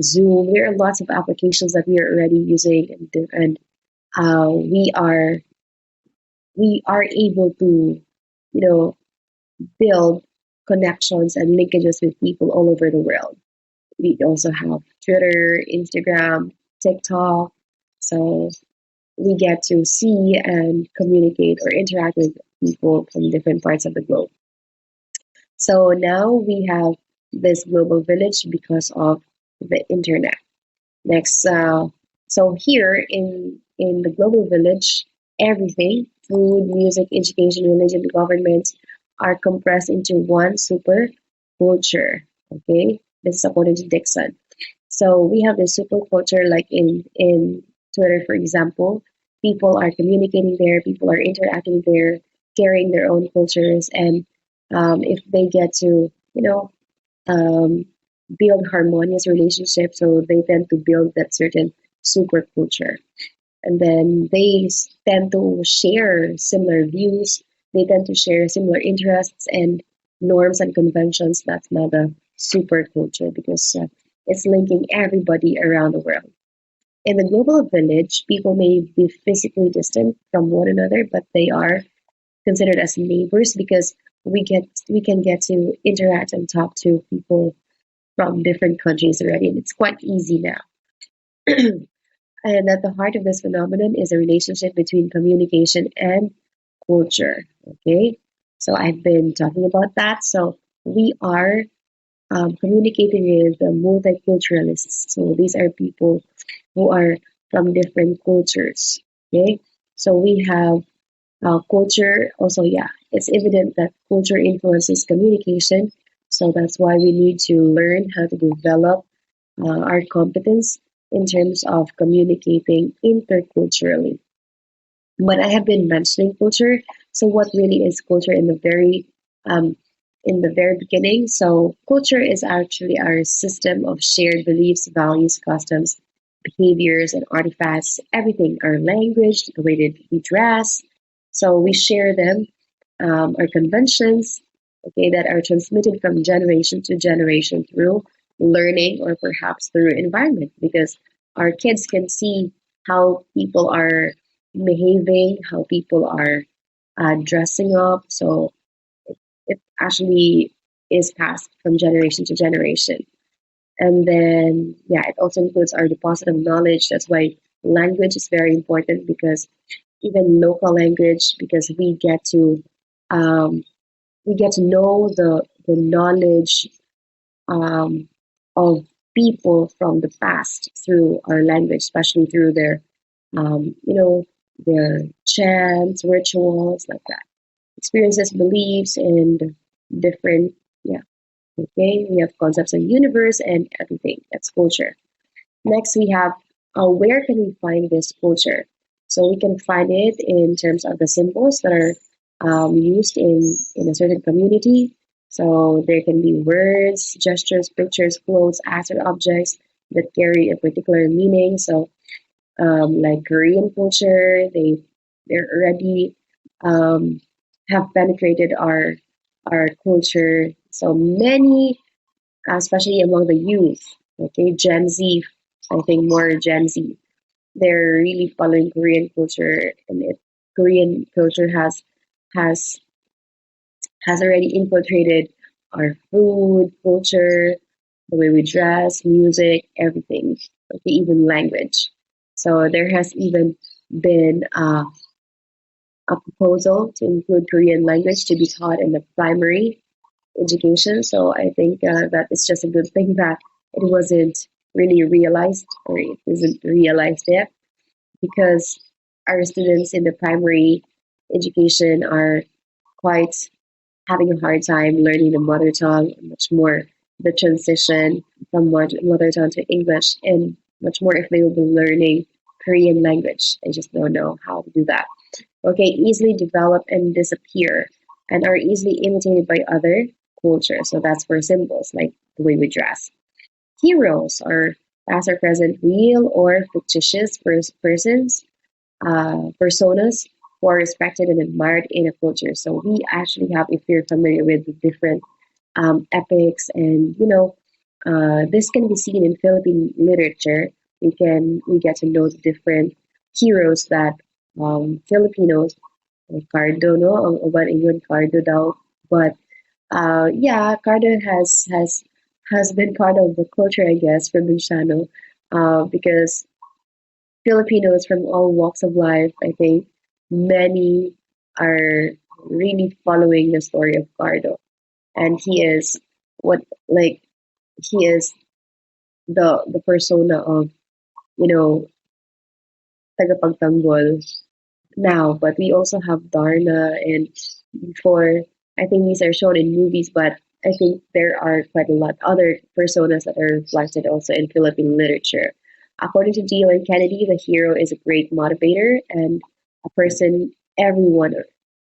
Zoom. There are lots of applications that we are already using, and we are able to, you know, build connections and linkages with people all over the world. We also have Twitter, Instagram, TikTok. So we get to see and communicate or interact with people from different parts of the globe. So now we have this global village because of the internet. Next, so here in the global village, everything, food, music, education, religion, government, are compressed into one super culture. Okay, this is according to Dixon. So we have this super culture, like in Twitter, for example. People are communicating there. People are interacting there, carrying their own cultures, and if they get to, um, build harmonious relationships, so they tend to build that certain super culture, and then tend to share similar views. They tend to share similar interests and norms and conventions. That's not a super culture because it's linking everybody around the world. In the global village, people may be physically distant from one another, but they are considered as neighbors because we can get to interact and talk to people from different countries already, and it's quite easy now. And at the heart of this phenomenon is a relationship between communication and culture. Okay, so I've been talking about that. So we are communicating with the multiculturalists. So these are people who are from different cultures. Okay, so we have culture also. Yeah, it's evident that culture influences communication. So that's why we need to learn how to develop our competence in terms of communicating interculturally. But I have been mentioning culture. So what really is culture um, in the very beginning? So culture is actually our system of shared beliefs, values, customs, behaviors, and artifacts. Everything, our language, the way that we dress. So we share them, our conventions, okay, that are transmitted from generation to generation through learning or perhaps through environment, because our kids can see how people are behaving, how people are dressing up. So it actually is passed from generation to generation. And then, yeah, it also includes our deposit of knowledge. That's why language is very important, because even local language, because um, we get to know the knowledge um, of people from the past through our language, especially through their chants, rituals, like that, experiences, beliefs, and different, yeah. Okay, we have concepts of universe and everything. That's culture. Next, we have where can we find this culture? So we can find it in terms of the symbols that are used in a certain community. So there can be words, gestures, pictures, clothes, acts, or objects that carry a particular meaning. So like Korean culture, they're already um, have penetrated our culture. So many, especially among the youth. Okay, Gen Z, I think more Gen Z. They're really following Korean culture, and Korean culture has has already infiltrated our food, culture, the way we dress, music, everything. Okay, even language. So there has even been a proposal to include Korean language to be taught in the primary education. So I think that it's just a good thing that it wasn't really realized, or it isn't realized yet, because our students in the primary education are quite having a hard time learning the mother tongue, much more the transition from mother tongue to English, and much more if they will be learning Korean language. I just don't know how to do that. Okay, easily develop and disappear, and are easily imitated by other cultures. So that's for symbols, like the way we dress. Heroes are past or present, real or fictitious persons, personas who are respected and admired in a culture. So we actually have, if you're familiar with the different epics, and this can be seen in Philippine literature. We get to know the different heroes that Filipinos, Cardo, no, o ba ingon Cardo daw, but yeah, Cardo has been part of the culture, I guess, from Luciano, because Filipinos from all walks of life, I think many are really following the story of Cardo, and he is what like he is the persona of you know tagapagtanggol now. But we also have Darna, and before, I think these are shown in movies, but I think there are quite a lot other personas that are reflected also in Philippine literature. According to D.L. Kennedy, the hero is a great motivator and a person everyone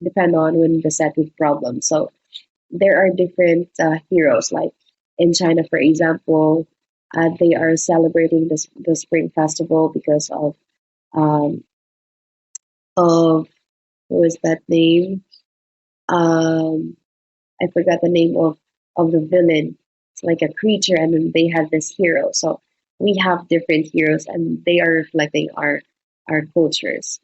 depend on when beset with problems. So there are different heroes. Like in China, for example, they are celebrating the Spring Festival because um, of what was that name? Um, I forgot the name of the villain. It's like a creature, and then they have this hero. So we have different heroes, and they are reflecting our cultures.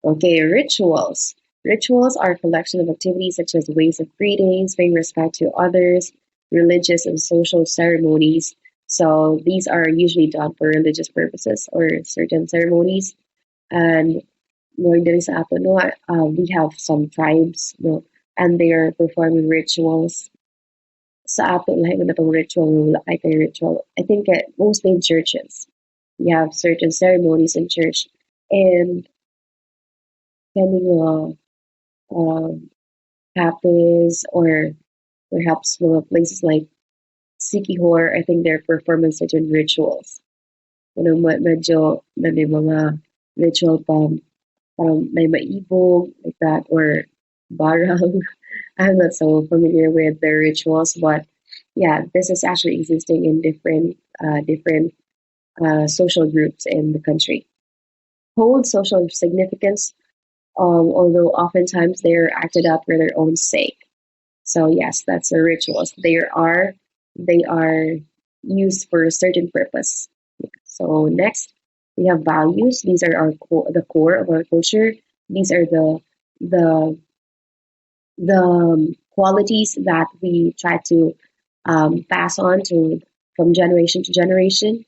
Okay, rituals. Rituals are a collection of activities such as ways of greetings, paying respect to others, religious and social ceremonies. So these are usually done for religious purposes or certain ceremonies. And more there is ato, no, we have some tribes, no, and they are performing rituals. Sa ato, lahi na itong ritual, like a ritual. I think mostly in churches. We have certain ceremonies in church, and depending on cafes or perhaps mga places like Sikihor, I think they're performing certain rituals. Medyo na may mga ritual may maibog like that, or barang. I'm not so familiar with the rituals, but yeah, this is actually existing in different social groups in the country. Hold social significance, although oftentimes they're acted out for their own sake. So yes, that's the rituals. They are used for a certain purpose. So next, we have values. These are the core of our culture. These are the qualities that we try to pass on to from generation to generation.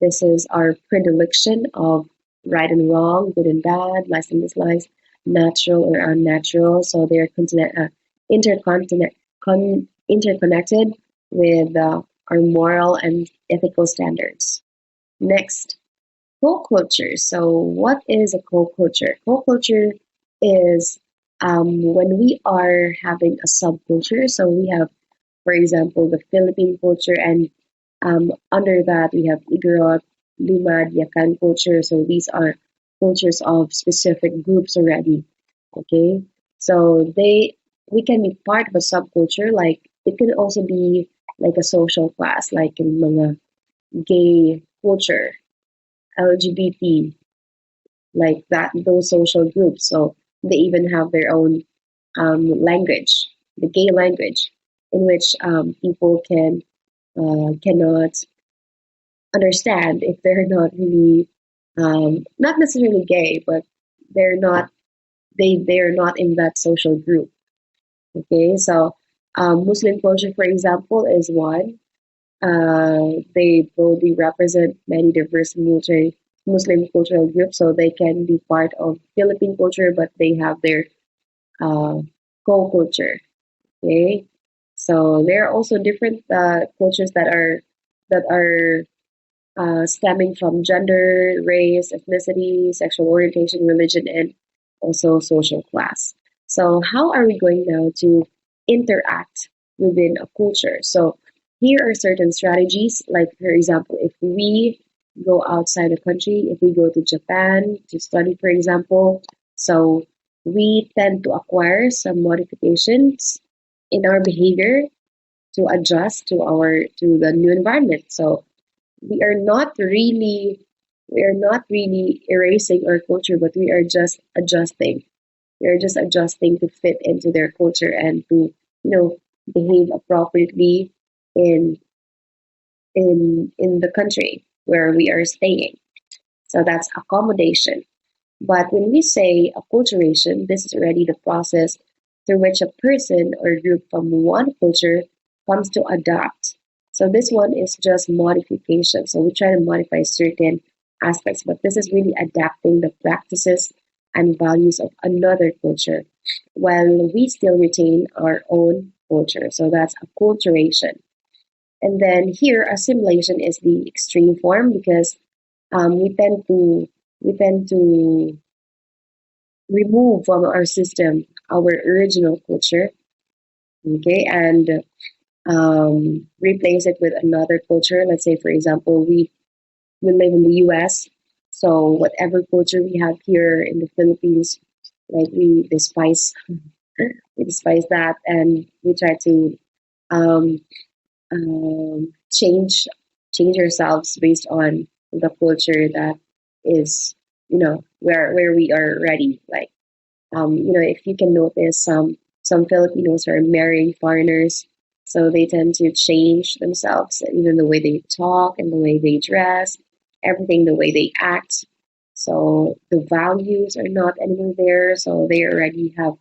This is our predilection of right and wrong, good and bad, likes and dislikes, natural or unnatural. So they are interconnected with our moral and ethical standards. Next, co-culture. So what is a co-culture? Co-culture is when we are having a subculture. So we have, for example, the Philippine culture, and under that we have Igorot, Limad, Yakan culture. So these are cultures of specific groups already. Okay, so we can be part of a subculture. Like it can also be like a social class, like in mga gay culture, LGBT, like that, those social groups. So they even have their own language, the gay language, in which people cannot understand if they're not really not necessarily gay, but they're not they're not in that social group. Okay, so Muslim culture, for example, is one. They broadly represent many diverse Muslim cultural groups, so they can be part of Philippine culture, but they have their uh, co-culture. Okay, so there are also different cultures that are stemming from gender, race, ethnicity, sexual orientation, religion, and also social class. So how are we going now to interact within a culture? So here are certain strategies. Like, for example, if we go outside the country, if we go to Japan to study, for example, so we tend to acquire some modifications in our behavior to adjust to the new environment. So we are not really we are not really erasing our culture, but we are just adjusting. We are just adjusting to fit into their culture and to, behave appropriately in in the country where we are staying. So that's accommodation. But when we say acculturation, this is already the process through which a person or group from one culture comes to adopt. So this one is just modification. So we try to modify certain aspects, but this is really adapting the practices and values of another culture while we still retain our own culture. So that's acculturation. And then here, assimilation is the extreme form because we tend to remove from our system our original culture, okay, and replace it with another culture. Let's say, for example, we live in the U.S., so whatever culture we have here in the Philippines, like we despise that, and we try to um, change ourselves based on the culture that is, where we are ready. Like, if you can notice, some Filipinos are marrying foreigners, so they tend to change themselves, even the way they talk and the way they dress, everything, the way they act. So the values are not anymore there, so they already have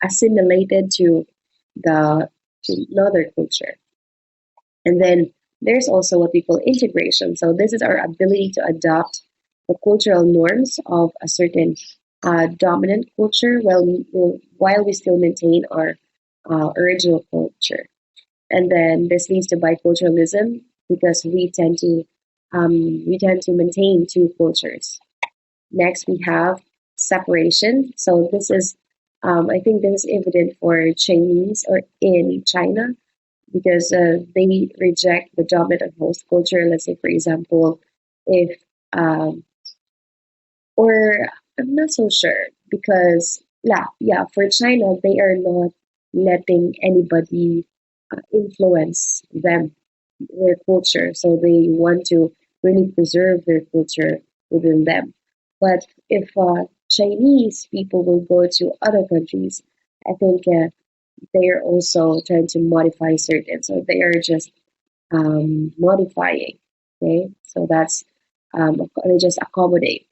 assimilated the to another culture. And then there's also what we call integration. So this is our ability to adopt the cultural norms of a certain dominant culture while we still maintain our original culture. And then this leads to biculturalism because we tend to maintain two cultures. Next, we have separation. So I think this is evident for Chinese or in China because they reject the dominant and host culture. Let's say, for example, if or I'm not so sure because yeah, for China they are not letting anybody influence their culture, so they want to really preserve their culture within them. But if Chinese people will go to other countries, I think they are also trying to modify certain, so they are just modifying. Okay, so that's they just accommodate,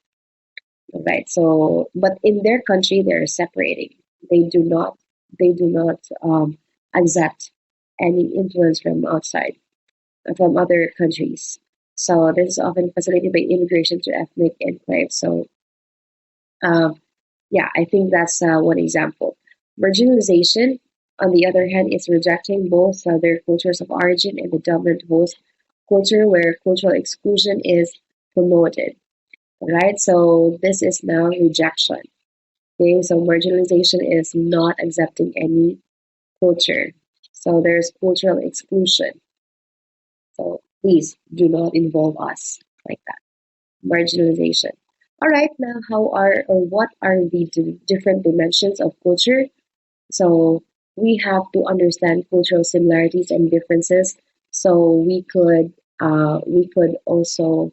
right? So, but in their country, they're separating. They do not. They do not accept any influence from outside, from other countries. So this is often facilitated by immigration to ethnic enclaves. So um, yeah, I think that's one example. Marginalization, on the other hand, is rejecting both their cultures of origin and the dominant host culture, where cultural exclusion is promoted. Right? So this is now rejection. Okay, so marginalization is not accepting any culture. So there's cultural exclusion. So please do not involve us like that. Marginalization. All right, now what are the different dimensions of culture? So we have to understand cultural similarities and differences. So we could also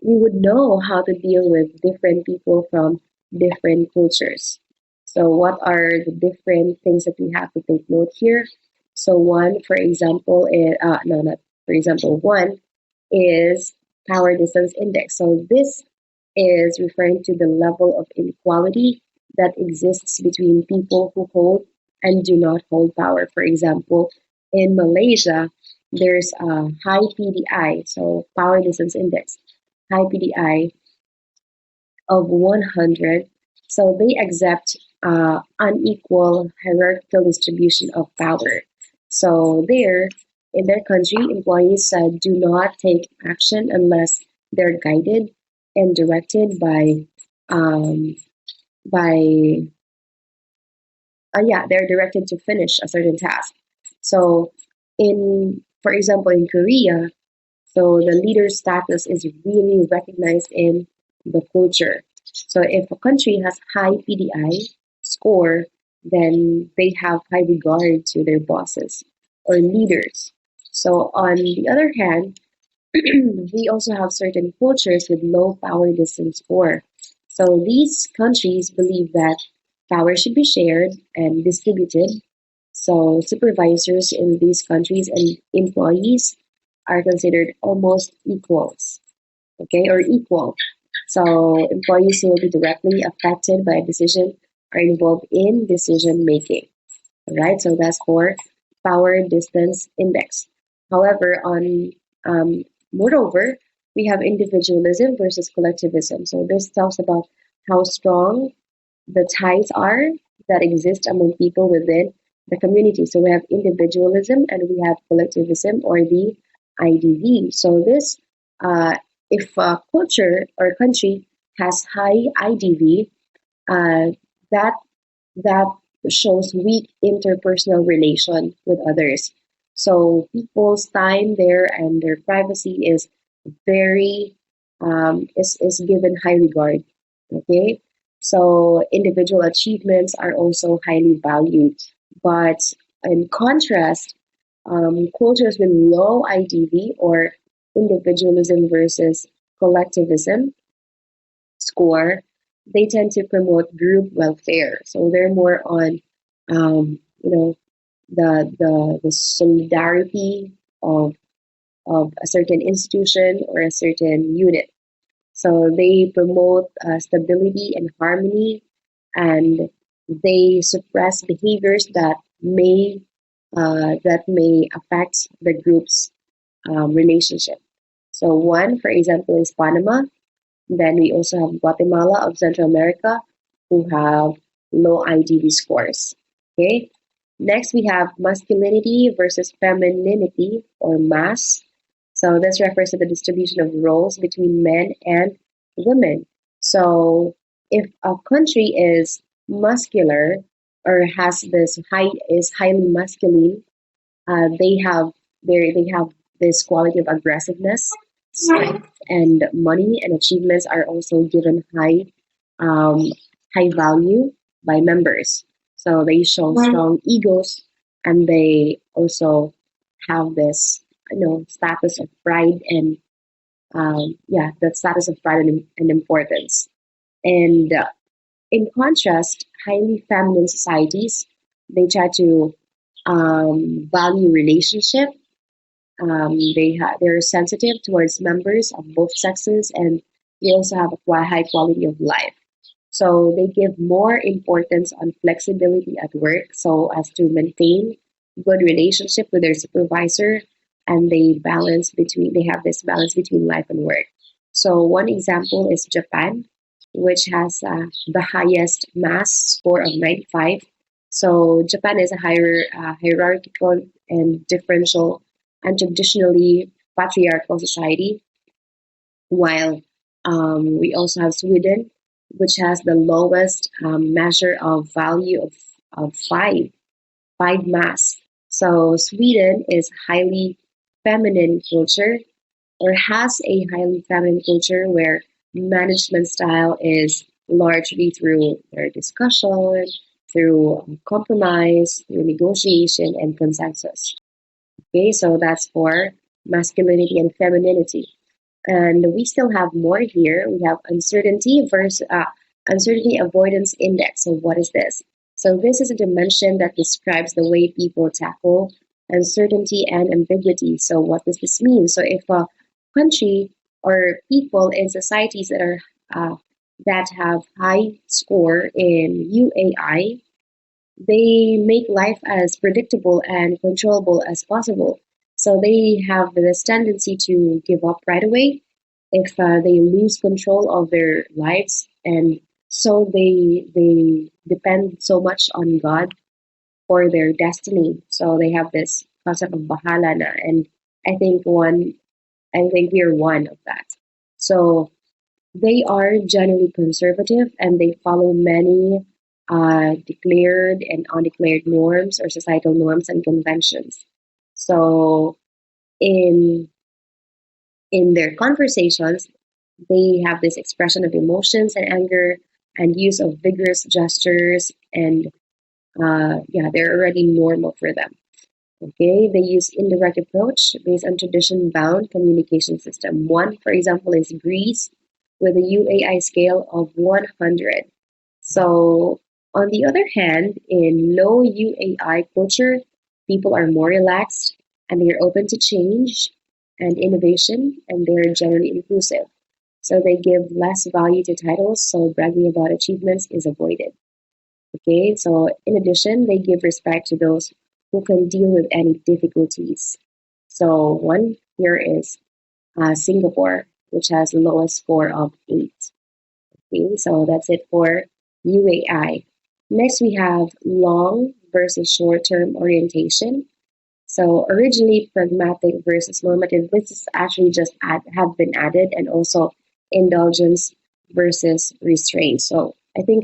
we would know how to deal with different people from different cultures. So, what are the different things that we have to take note here? So, one, for example, is no, not for example, one is power distance index. So, this is referring to the level of inequality that exists between people who hold and do not hold power. For example, in Malaysia, there's a high PDI, so power distance index, high PDI of 100. So they accept unequal hierarchical distribution of power. So there, in their country, employees do not take action unless they're guided and directed um, by yeah, they're directed to finish a certain task. So in For example, in Korea, so the leader status is really recognized in the culture. So if a country has high PDI score, then they have high regard to their bosses or leaders. So on the other hand, we also have certain cultures with low power distance score. So these countries believe that power should be shared and distributed. So supervisors in these countries and employees are considered almost equals, okay, or equal. So employees who will be directly affected by a decision are involved in decision making. All right, so that's for power distance index. However, on moreover, we have individualism versus collectivism. So this talks about how strong the ties are that exist among people within the community. So we have individualism and we have collectivism or the IDV. So this, if a culture or country has high IDV, uh, that that shows weak interpersonal relation with others. So people's time there and their privacy is very is given high regard. Okay, so individual achievements are also highly valued, but in contrast, cultures with low IDV or individualism versus collectivism score, they tend to promote group welfare. So they're more on, you know, the solidarity of a certain institution or a certain unit. So they promote stability and harmony, and they suppress behaviors that may affect the group's relationship. So one, for example, is Panama. Then we also have Guatemala of Central America, who have low IDV scores. Okay. Next, we have masculinity versus femininity or mass. So this refers to the distribution of roles between men and women. So if a country is muscular or has this high is highly masculine, they have they have this quality of aggressiveness, strength, and money and achievements are also given um, high value by members. So they show strong egos, and they also have this status of pride and yeah, that status of pride and importance. And in contrast, highly feminine societies, they try to value relationship. They're sensitive towards members of both sexes, and they also have a high quality of life. So they give more importance on flexibility at work, so as to maintain good relationship with their supervisor, and they have this balance between life and work. So one example is Japan, which has the highest mass score of 95. So Japan is a higher hierarchical and differential and traditionally patriarchal society, while we also have Sweden, which has the lowest measure of value of five mass. So Sweden is highly feminine culture or has a highly feminine culture where management style is largely through their discussion, through compromise, through negotiation and consensus. Okay, so that's for masculinity and femininity. And we still have more here. We have uncertainty versus uncertainty avoidance index. So what is this? So this is a dimension that describes the way people tackle uncertainty and ambiguity. So what does this mean? So if a country or people in societies that have high score in UAI, they make life as predictable and controllable as possible. So they have this tendency to give up right away if they lose control of their lives, and so they depend so much on God for their destiny. So they have this concept of bahala na, and I think one I think we are one of that. So they are generally conservative and they follow many declared and undeclared norms or societal norms and conventions. So in their conversations, they have this expression of emotions and anger and use of vigorous gestures, and yeah, they're already normal for them. Okay, they use indirect approach based on tradition bound communication system. One, for example, is Greece with a UAI scale of 100. So, on the other hand, in low UAI culture, people are more relaxed and they are open to change and innovation, and they're generally inclusive. So, they give less value to titles, so bragging about achievements is avoided. Okay, so in addition, they give respect to those who can deal with any difficulties. So, one here is Singapore, which has the lowest score of 8. Okay, so that's it for UAI. Next, we have long versus short term orientation. So, originally pragmatic versus normative, this is actually just have been added, and also indulgence versus restraint. So, I think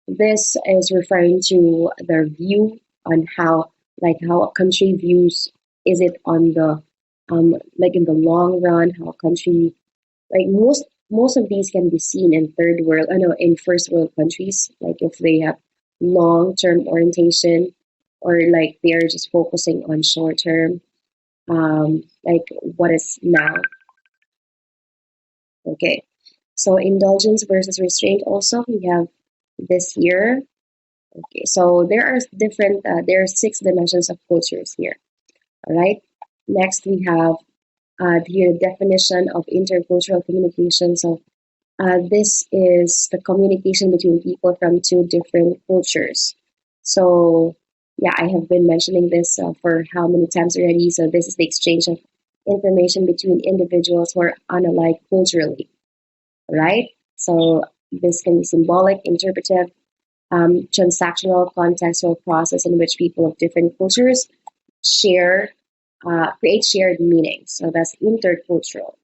this is referring to their view on how, like, how a country views, is it on the like in the long run, how a country, like most of these can be seen in third world, I know, in first world countries, like if they have long term orientation, or like they're just focusing on short term, like what is now. Okay, so indulgence versus restraint, also we have this here. Okay, so there are different there are 6 dimensions of cultures here. All right, next we have here the definition of intercultural communication. So this is the communication between people from 2 different cultures. So, yeah, I have been mentioning this for how many times already. So, this is the exchange of information between individuals who are unalike culturally, right? So, this can be symbolic, interpretive, transactional, contextual process in which people of different cultures share, create shared meanings. So, that's intercultural.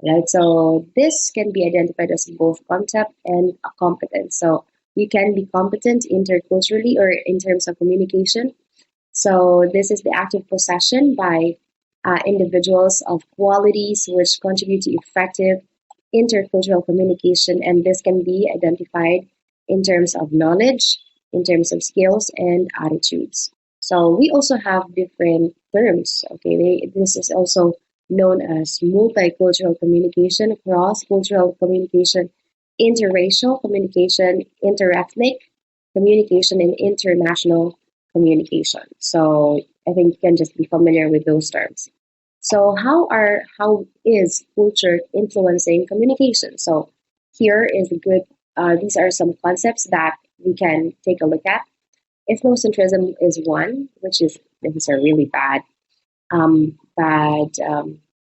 Right, so this can be identified as both concept and a competence. So you can be competent interculturally or in terms of communication. So this is the active possession by individuals of qualities which contribute to effective intercultural communication, and this can be identified in terms of knowledge, in terms of skills and attitudes. So we also have different terms. Okay, this is also known as multicultural communication, cross-cultural communication, interracial communication, interethnic communication, and international communication. So I think you can just be familiar with those terms. So how is culture influencing communication? So here is a good. These are some concepts that we can take a look at. Ethnocentrism is one, which is, this is a really bad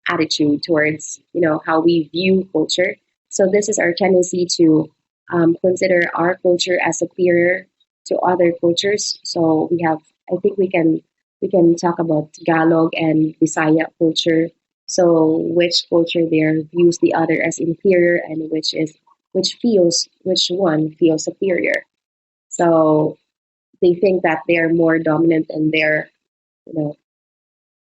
attitude towards, how we view culture. So this is our tendency to consider our culture as superior to other cultures. So we have, I think we can talk about Tagalog and Bisaya culture. So which culture there views the other as inferior, and which one feels superior. So they think that they are more dominant and they're, you know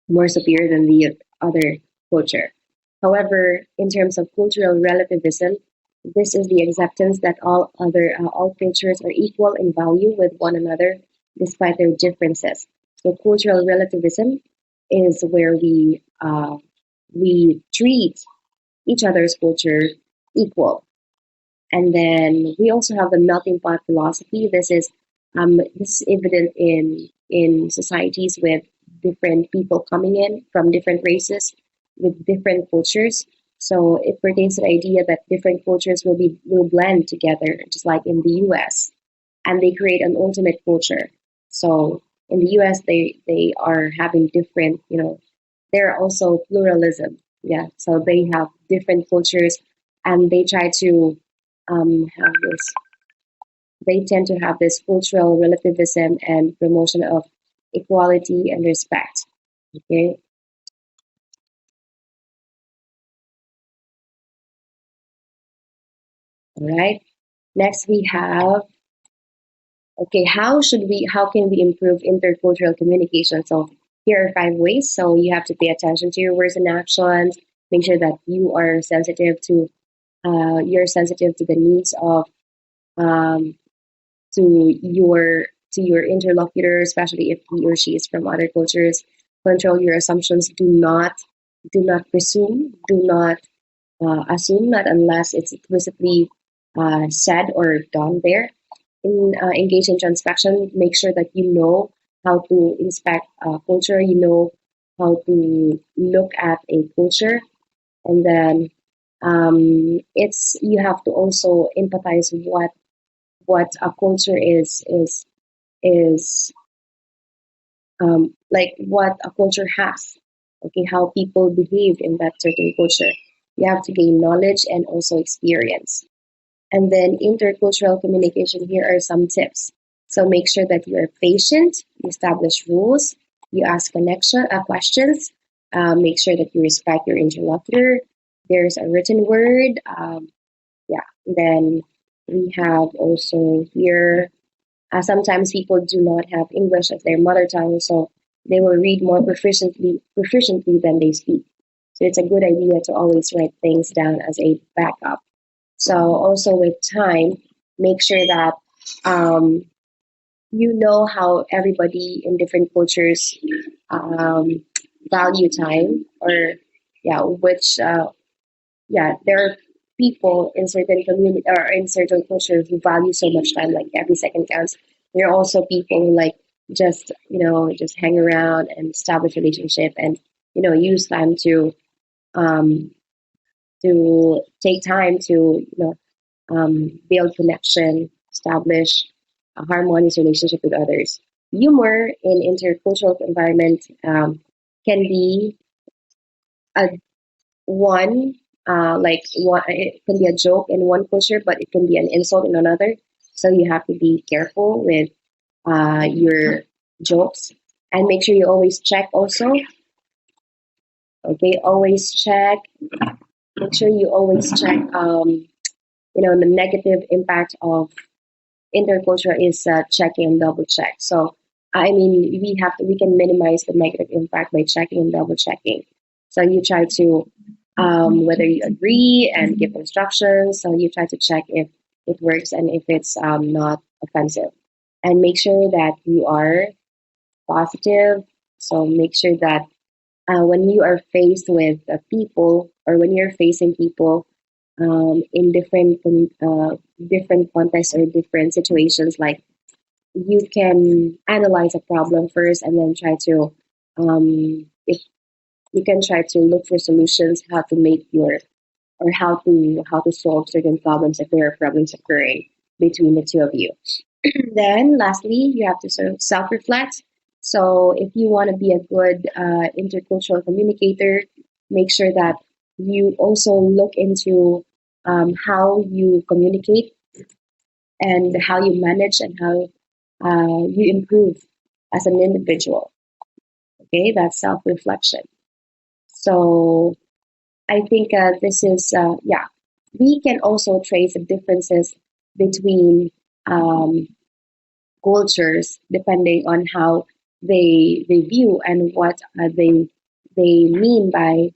more superior than the other culture. However, in terms of cultural relativism, this is the acceptance that all cultures are equal in value with one another despite their differences. So cultural relativism is where we treat each other's culture equal. And then we also have the melting pot philosophy. This is evident in societies with different people coming in from different races with different cultures. So it pertains to the idea that different cultures will blend together, just like in the U.S., and they create an ultimate culture. So in the U.S., they are having different, they're also pluralism. Yeah, so they have different cultures, and have this. They tend to have this cultural relativism and promotion of equality and respect. Okay, all right. Next, we have, okay. How can we improve intercultural communication? So here are 5 ways. So you have to pay attention to your words and actions. Make sure that you're sensitive to the needs of um, to your interlocutor, especially if he or she is from other cultures. Control your assumptions. Do not presume. Do not assume, not unless it's explicitly said or done there. Engage in transpection. Make sure that you know how to inspect culture. You know how to look at a culture, and then it's you have to also empathize what a culture is like what a culture has. Okay, how people behave in that certain culture. You have to gain knowledge and also experience. And then intercultural communication, here are some tips. So make sure that you are patient, you establish rules, you ask questions, make sure that you respect your interlocutor. There's a written word. Yeah, then we have also here, sometimes people do not have English as their mother tongue, so they will read more proficiently than they speak. So it's a good idea to always write things down as a backup. So also with time, make sure that um, you know how everybody in different cultures um, value time, or yeah, which there are people in certain community or in certain cultures who value so much time, like every second counts. There are also people who like just hang around and establish relationship and use time um, to take time to build connection, establish a harmonious relationship with others. Humor in intercultural environment can be a one like one it can be a joke in one culture, but it can be an insult in another. So you have to be careful with your jokes, and make sure you always check also. Okay, always check. Make sure you always check. The negative impact of interculture is checking and double check. So I mean, we can minimize the negative impact by checking and double checking. So you try to whether you agree and give instructions. So you try to check if it works and if it's not offensive, and make sure that you are positive. So make sure that when you are faced with people, or when you're facing people in different contexts or different situations, like you can analyze a problem first and then try to if you can try to look for solutions, how to make your or how to solve certain problems if there are problems occurring between the two of you. Then lastly, you have to sort of self-reflect. So if you want to be a good intercultural communicator, make sure that you also look into how you communicate and how you manage and how you improve as an individual. Okay, that's self-reflection. So I think this is we can also trace the differences between um, cultures depending on how they view and what they mean by,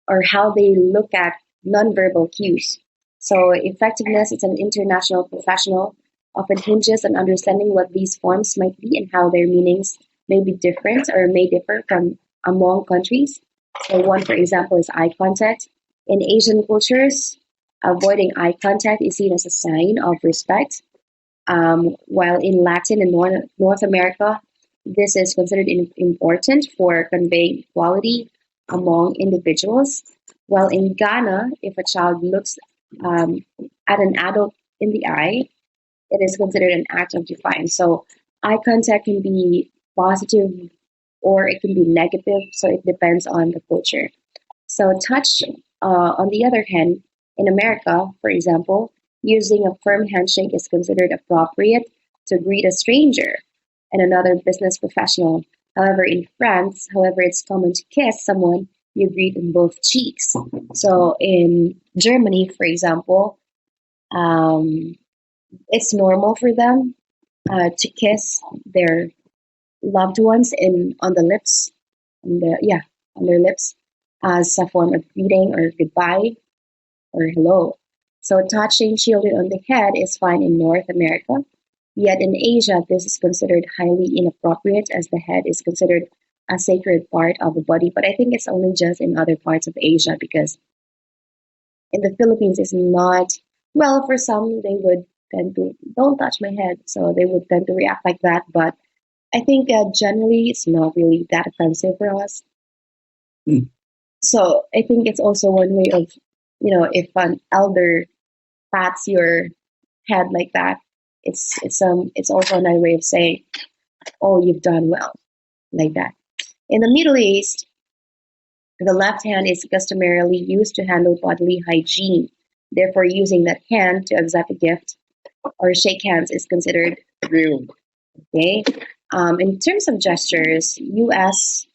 or how they look at nonverbal cues. So effectiveness is an international professional often hinges on understanding what these forms might be and how their meanings may be different or may differ from among countries. So one, for example, is eye contact. In Asian cultures, avoiding eye contact is seen as a sign of respect, while in Latin and North America, this is considered important for conveying equality among individuals. While in Ghana, if a child looks um, at an adult in the eye, it is considered an act of defiance. So eye contact can be positive or it can be negative. So it depends on the culture. So touch, on the other hand, in America, for example, using a firm handshake is considered appropriate to greet a stranger and another business professional. However, in France, it's common to kiss someone you greet in both cheeks. So in Germany, for example, um, it's normal for them to kiss their loved ones in on the lips, on the yeah, on their lips as a form of greeting or goodbye or hello. So touching children on the head is fine in North America, yet in Asia this is considered highly inappropriate as the head is considered a sacred part of the body. But I think it's only just in other parts of Asia because in the Philippines it's not well for some they would tend to don't touch my head, so they would tend to react like that. But I think generally it's not really that offensive for us. So I think it's also one way of, if an elder pats your head like that, it's also another way of saying, "Oh, you've done well," like that. In the Middle East, the left hand is customarily used to handle bodily hygiene. Therefore, using that hand to accept a gift or shake hands is considered rude. Okay. In terms of gestures, U.S.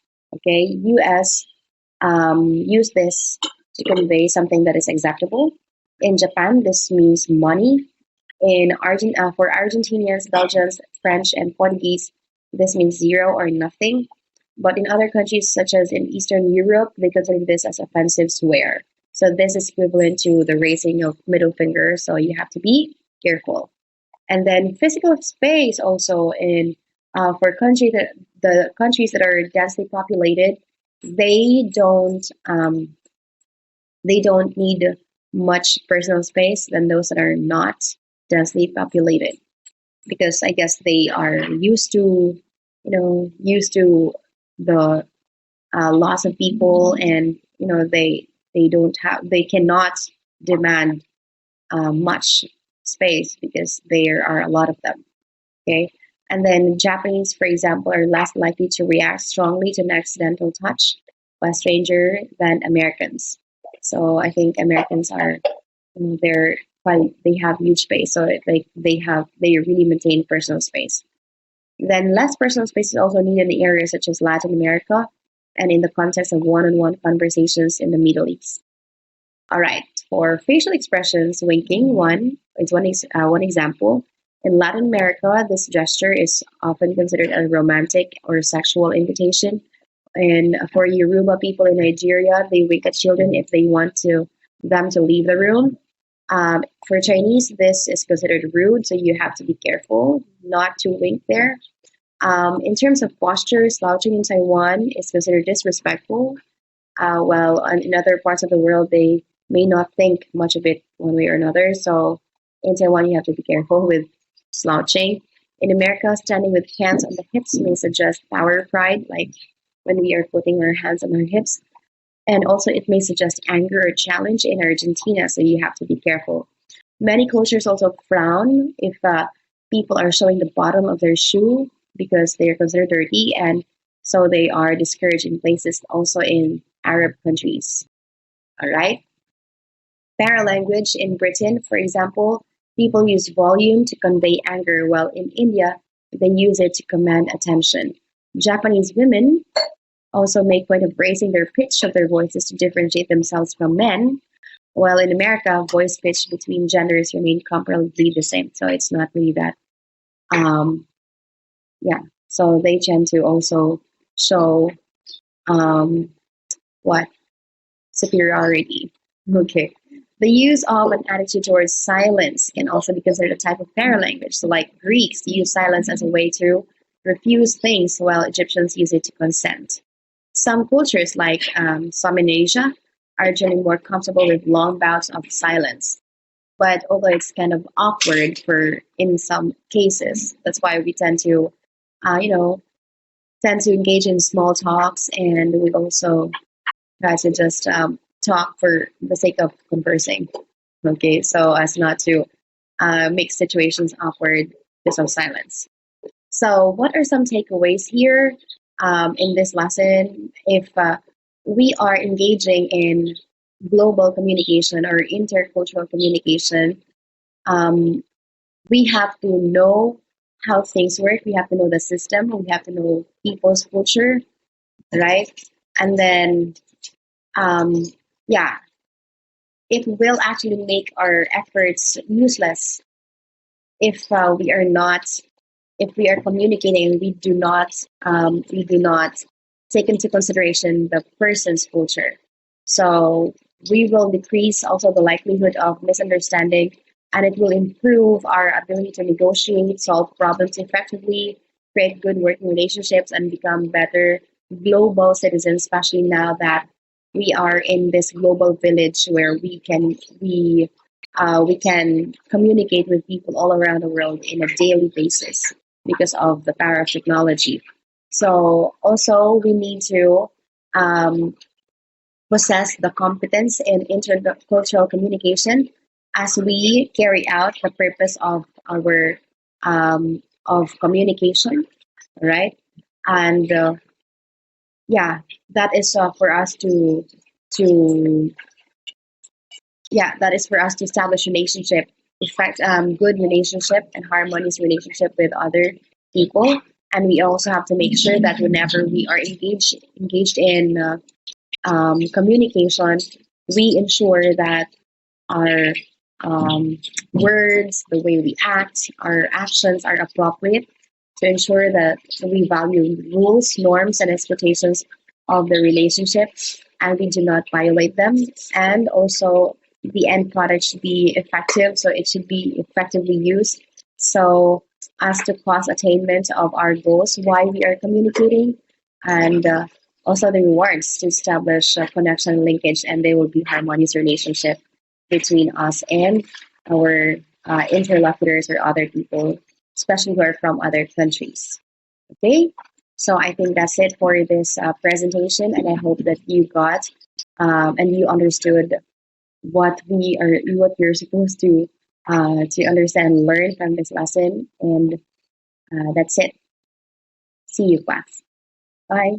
Use this to convey something that is acceptable. In Japan, this means money. For Argentinians, Belgians, French, and Portuguese, this means zero or nothing. But in other countries, such as in Eastern Europe, they consider this as offensive swear. So this is equivalent to the raising of middle finger. So you have to be careful. And then physical space also in for the countries that are densely populated, they don't need much personal space than those that are not densely populated because I guess they are used to the loss of people, and they cannot demand much space because there are a lot of them. Okay, and then Japanese, for example, are less likely to react strongly to an accidental touch by a stranger than Americans. So I think Americans are they're quite they have huge space, so they really maintain personal space. Then less personal space is also needed in areas such as Latin America and in the context of one-on-one conversations in the Middle East. All right, for facial expressions, winking one example. In Latin America, this gesture is often considered a romantic or sexual invitation. And for Yoruba people in Nigeria, they wink at children if they want them to leave the room. For Chinese, this is considered rude, so you have to be careful not to wink there. In terms of posture, slouching in Taiwan is considered disrespectful. While in other parts of the world, they may not think much of it one way or another. So in Taiwan, you have to be careful with slouching. In America, standing with hands on the hips may suggest power pride, like when we are putting our hands on our hips. And also, it may suggest anger or challenge in Argentina, so you have to be careful. Many cultures also frown if people are showing the bottom of their shoe because they are considered dirty, and so they are discouraged in places also in Arab countries. All right. Paralanguage in Britain, for example, people use volume to convey anger, while in India, they use it to command attention. Japanese women also make point of raising their pitch of their voices to differentiate themselves from men, while in America, voice pitch between genders remain comparably the same. So it's not really that, um, yeah. So they tend to also show um, what superiority. Okay. The use of an attitude towards silence can also be considered a type of paralanguage. So, like Greeks use silence as a way to refuse things, while Egyptians use it to consent. Some cultures, like some in Asia, are generally more comfortable with long bouts of silence. But although it's kind of awkward for in some cases, that's why we uh, you know, tend to engage in small talks, and we also try to just talk for the sake of conversing. Okay, so as not to make situations awkward because of silence. So, what are some takeaways here in this lesson? If we are engaging in global communication or intercultural communication, um, we have to know how things work. We have to know the system. We have to know people's culture, right? And then, um, yeah, it will actually make our efforts useless if we are not if we are communicating, we do not take into consideration the person's culture. So we will decrease also the likelihood of misunderstanding, and it will improve our ability to negotiate, solve problems effectively, create good working relationships, and become better global citizens, especially now that we are in this global village where we can communicate with people all around the world in a daily basis because of the power of technology. So also we need to um, possess the competence in intercultural communication as we carry out the purpose of our of communication, right? And yeah, that is for us to that is for us to establish relationship, effect good relationship and harmonious relationship with other people. And we also have to make sure that whenever we are engaged in communication, we ensure that our words, the way we act, our actions are appropriate to ensure that we value rules, norms, and expectations of the relationship and we do not violate them. And also, the end product should be effective, so it should be effectively used. So, as to cause attainment of our goals, why we are communicating, and also the rewards to establish a connection linkage, and there will be harmonious relationship between us and our interlocutors or other people, especially who are from other countries. Okay, so I think that's it for this presentation, and I hope that you got and you understood what you're supposed to understand and learn from this lesson. And that's it. See you, class. Bye.